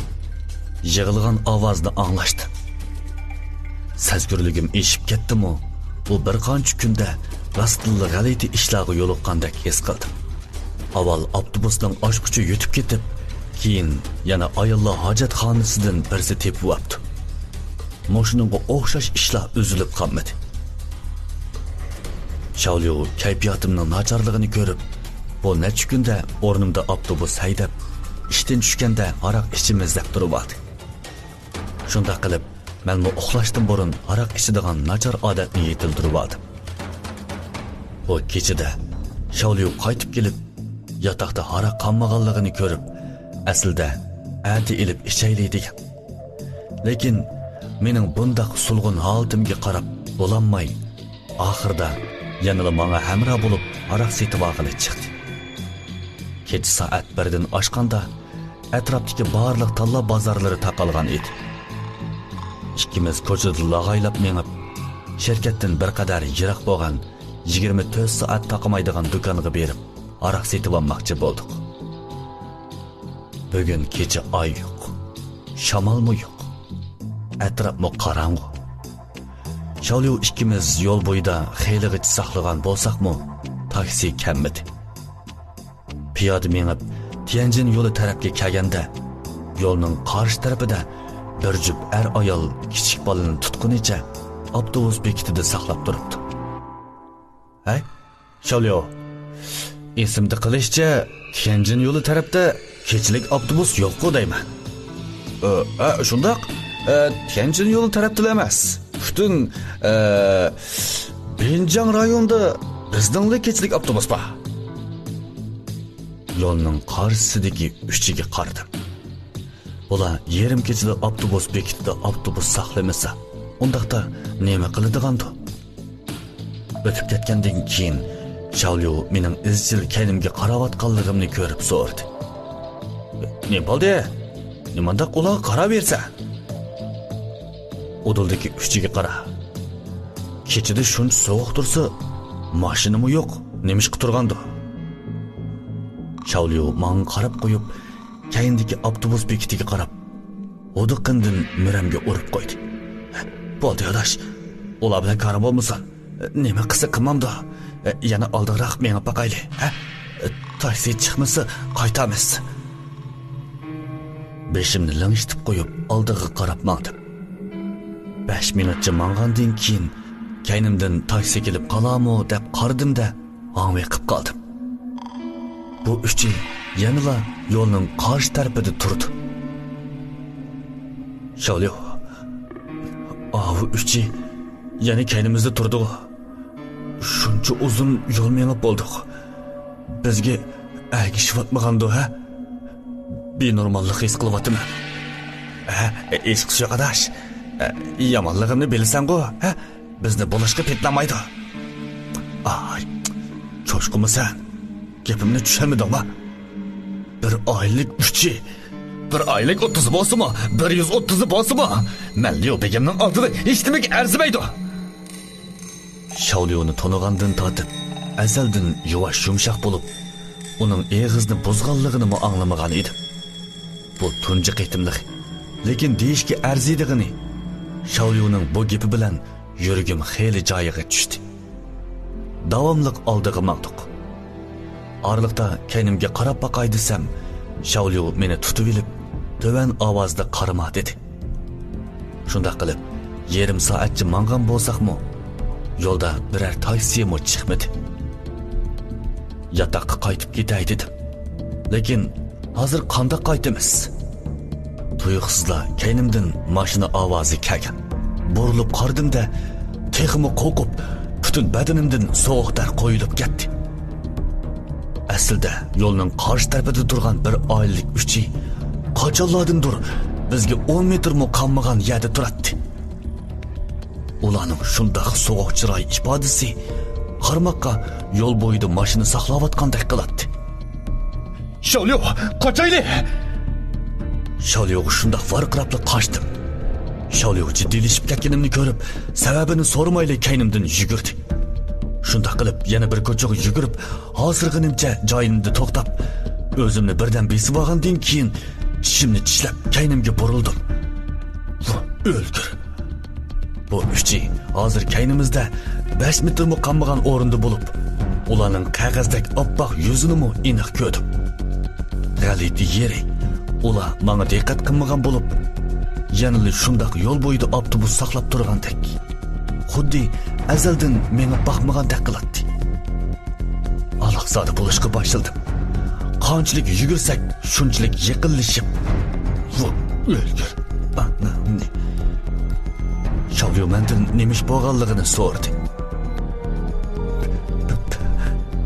Speaker 1: Yig'ilgan ovozni anglashdim. Sezgurligim eshib ketdimi? Bu bir qancha kunda rastlı g'alati ishlarga yo'liqqandek his qildim. Avval avtobusning ochqichi yutib ketib, keyin yana ayollar hojatxonasidan birsi tepib o'pdi. Mashinaga o'xshash ishlar uzilib qolmadi. Shaolyo kayfiyatimning nacharligini ko'rib, bu necha kunda o'rnimda avtobus haydab, ishdan tushganda aroq ichimizda turibdi. Shunda qilib, men uxlashdan burun aroq ichadigan nachar odatni yetiltirib oldim. Bu kechida Shaolyo qaytib kelib, yotoqda aroq qolmaganligini ko'rib, aslida ati ilib ichayli degan. Lekin mening bundaq sulg'un holatimga qarab bo'lanmay, oxirida yanada menga hamroh bo'lib aroq setib olg'ili chiqdi. Kech soat 1dan oshganda atrofdagi barliq talla bozorlari taqalgan edi. Ikkimiz ko'chada lag'aylab menib, shirkatdan bir qadar yiroq bo'lgan 24 soat taqamaydigan do'konga berib, aroq setib olmoqchi bo'ldik. Bugun kecha oy yo'q, shamolmi yo'q, atrofmi qorong'u. Shaolyo ikkimiz yo'l bo'yida xeylig'ich saqlagan bo'lsaqmi, taksi kelmadi. Piyoda menib, Tianjin yo'li tarafga kelganda, yo'lning qarshi tarafida bir jup ayol kichik bolani tutqunicha avtobus bekitida saqlab turibdi. Hay, Shaolyo, esimda qilishcha, Tianjin yo'li tarafda kechilik avtobus yo'q deyman. Shundoq, Tianjin yo'li tarafda emas. Butun Binjang rayonida bizdingli kechilik avtobus bor. Yo'lning qarshisidagi uchiga qaradim. Ular yarim kechada avtobus bekitida avtobus saqlamasa, undaqda nima qiladigandu? O'tib ketgandan keyin Shaolyo mening izchil kaynimga qarawatganligimni ko'rib so'radi. "Ne bo'ldi? Nimanda ular qarab bersa?" Oduldagi uchiga qara. Kechida shuncha sovuq tursa, mashinami yo'q, nemish turgandi? Shaolyo menga qarab qo'yib, kayindagi avtobus bekitiga qarab, o'diqindan miramga urib qo'ydi. "Bo'ldi, yo'lash. Ular bilan qarab bo'lmasin. Nima qilsa qilmamda. Yana oldiroq menga baqayli, ha? Taksi chiqmasa qaytamiz." Beshimni langishtirib qo'yib, oldiga qarab maqdim. 5 minutcha mang'andan keyin kaynimdan taksi kelib qolamo deb qardim-da, o'ng'ay qilib qoldim. Bu uchi yanala yo'lning qarshi tarafida turdi. Shaolyo, bu uchi yana kaynimizda turdi. Shuncha uzun yo'l menib bo'ldik. Bizga agishvatmagandi, ha? Benormallik his qilyapman. Ishqi yo'q adash. Yomonligimni bilsan-ku, ha? Bizni bo'lishga petlamaydi. Ay, cho'shqimisan. Gapimni tushunmadingmi? Bir oylik uchi, bir oylik 30 bo'lsa-mi, 130 bo'lsa-mi? Malliyo begimning oldida hech nimaga arzimaydi. Shaolyoni tonigandan tortib, azaldan yuvosh yumshoq bo'lib, uning eg'izni buzganligini anglamagan edim. Bu tunji qitimlik, lekin deyishga arziydigini. Shaolyoning bu gapi bilan yuragim xeyli joyiga tushdi. Davomliq oldiga maqtuq. Orliqda kaynimga qarab baqay desam, Shaolyo meni tutib olib, to'van ovozda qarama dedi. Shunda qilib, yarim soatcha mang'an bo'lsaqmi, yo'lda biror taksi mo chiqmadi. Yotoqqa qaytib ketay dedim. Lekin hozir qanday qaytamiz? Tuyuqsizla kaynimdan mashina ovozi kelgan. Burilib qardim-da, texmi qo'rqib, butun badanimdan sovuq dar qo'yilib ketdi. Aslida yo'lning qarshi tarafida turgan bir oylik uchi qachonlardandir bizga 10 metrmi qolmagan yerda turadi. Ularning shundoq sovuq chiroy ifodasi qarmoqqa yo'l bo'yida mashina saqlayotgandek qiladi.
Speaker 3: Shavliyo, qochayli.
Speaker 1: Shavliyoga shundoq varqirab qochdim. Shavliyo jiddiylashib ketganimni ko'rib, sababini so'ramayli kaynimdan yugurdi. Shundoq qilib yana bir ko'chaga yugurib, hozirg'inimcha joyimda to'xtab, o'zimni birdan besib olgandan keyin tishimni tishlab kaynimga burildim. O'ldir. Bu uchi hozir kaynimizda 5 metr muqammagan o'rinda bo'lib, ularning qog'ozdek oppoq yuzini mu aniq ko'rdim. G'alati yeri. Ular menga diqqat qilmagan bo'lib, yanili shundoq yo'l bo'yida avtobus saqlab turgandek. Xuddi azaldan menga boqmagandek qiladi. Alaqsada bo'lishga boshladim. Qanchalik yugursak, shunchalik yiqilishib. O'lgur. Shavliyo mendan nemish bo'lganligini so'radi.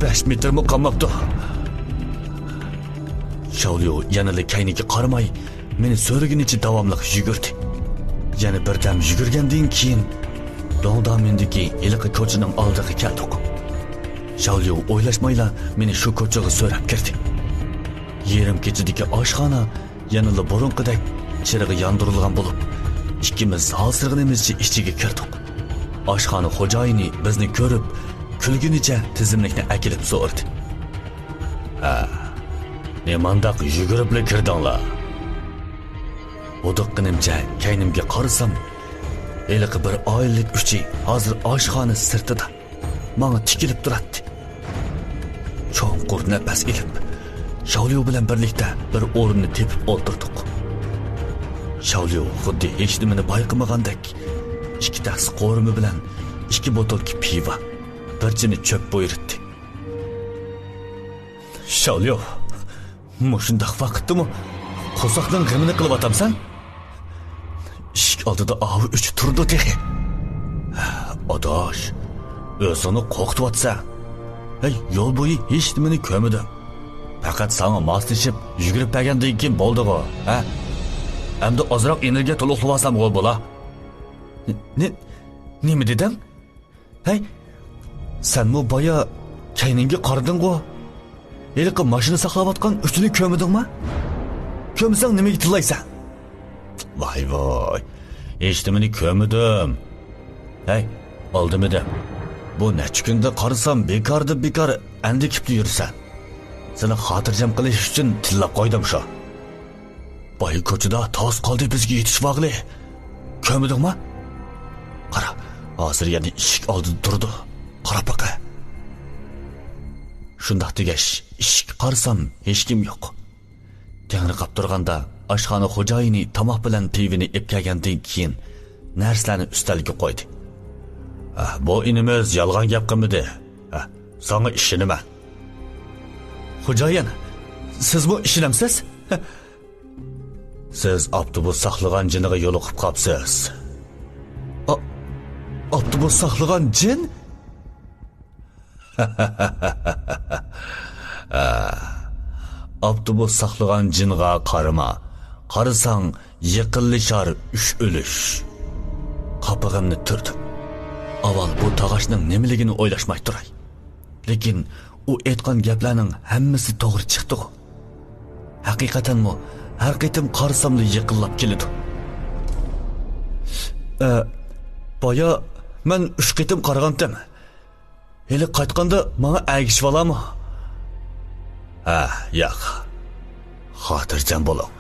Speaker 1: 5 metr muqammabdi. Shavliyo yanili kayniga qaramay, meni so'ragunicha davomli yugurdi. Yana birdam yugurgandan keyin dongdamindagi iliq ko'chaning oldiga keldik. Shavliyo o'ylashmayla meni shu ko'chaga so'rab kirdi. Yerim kechidagi oshxona yanili burunqidek chirig'i yondirilgan bo'lib, ikkimiz hozirg'inimizcha ichiga kirdik. Oshxona xo'jayini bizni ko'rib, kulgunicha tizimlikni akilib so'radi. Nemandaq yuguribli kirdinglar? O'diqqinimcha kaynimga qarasam, iliq bir oylik uchi hozir oshxona sirtida menga tikilib turadi. Cho'nqur nafas ilib, Shavliyo bilan birlikda bir o'rinni tepib o'tirdik. Shavliyo xuddi hech nimani bayqamagandek, 2 tas qo'rimi bilan 2 botolki pivo, birchini cho'p buyurdi. Shavliyo, mushundaq vaqtdimi qo'soqning g'imini qilib atamsan? Ishik oldida avi 3 turdi tehi. Odosh, o'zini qo'rqitvatsa, yo'l bo'yi hech nimani ko'rmadim. Faqat sana moslashib yugurib bergandan keyin bo'ldi-ku, ha? Endi ozroq energiya to'liqlab olsam bo'la. Nima dedim? Hey, sen mu boya kayningga qarading-ku? Iliq mashina saqlayotgan uchini ko'mdingmi? Ko'msang nimaga tillaysan? Voy, hech nimani ko'mdim. Hey, oldimida. Bu necha kunda qarasam bekor endi kipti yursan. Seni xotirjam qilish uchun tillab qo'ydim shu. Boy ko'chada toz qoldi bizga yetish vaqli. Ko'mdingmi? Qara, hozir yana eshik oldida turdi. Qarab baqa. Shundoq degash, eshik qarsam hech kim yo'q. Tengriqab turganda oshxona xo'jayini tomoq bilan pivini epkagandan keyin narsalarni ustalga qo'ydi. Bu inimiz yolg'on gap qilmadi. Sana ishinaman. Xo'jayin, siz bu ishinamsiz? Siz avtobus saqlagan jiniga yo'liqib qolibsiz. Avtobus saqlagan jin? Avtobus saqlagan jinga qarama. Qarasang yiqilishar 3 o'lish. Qopig'imni turdim. Avval bu tog'ashning nimaligini o'ylashmay turay. Lekin u aytgan gaplarning hammasi to'g'ri chiqdi. Haqiqatan mu har qitim qarasamda yiqilib keladi. Boya men 3 qitim qaragandim. Hali qaytganda menga agishib olammi? Yo'q. Xotirjam bo'ling.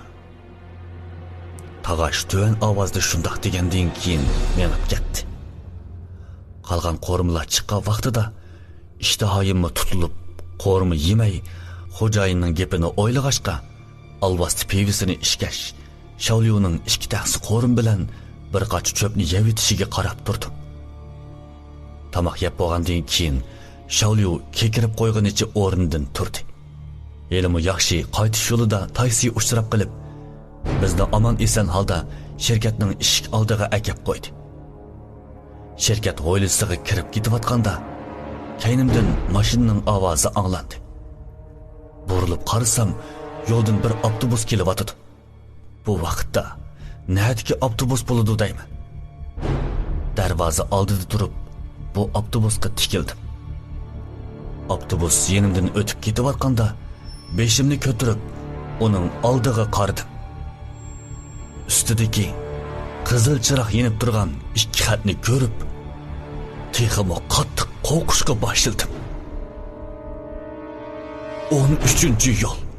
Speaker 1: Tog'ash tuvan ovozda shundoq degandan keyin menib ketdi. Qolgan qo'rimlar chiqqan vaqtida ishtahoyimni tutilib, qo'rimi yemay, xo'jayinning gapini o'ylag'ashqa, alvasti pivisini ishkash, Shavliyoning 2 taxsi qo'rim bilan bir qach cho'pni yeb etishiga qarab turdim. Tamoq yeb bo'lgandan keyin Shavliyo kekirib qo'ygunicha o'rnidan turdi. Elimi yaxshi qaytish yo'lida taksi uchrab qilib, bizni omon eson holda shirkatning eshik oldiga akab qo'ydi. Shirkat hovlisiga kirib ketayotganda kaynimdan mashinaning ovozi anglandi. Burilib qarasam, yo'ldan bir avtobus kelyotdi. bu vaqtda nədiki avtobus bo'ladi deyman. Darvoza oldida turib, bu avtobusga tikildim. Avtobus yenimdan o'tib ketayotganda, beshimni ko'tarib, uning oldiga qaradim. Ustidagi qizil chiroq yenib turgan ikki xatni ko'rib, texmo qattiq qo'rqishga boshladim. 13-yo'l.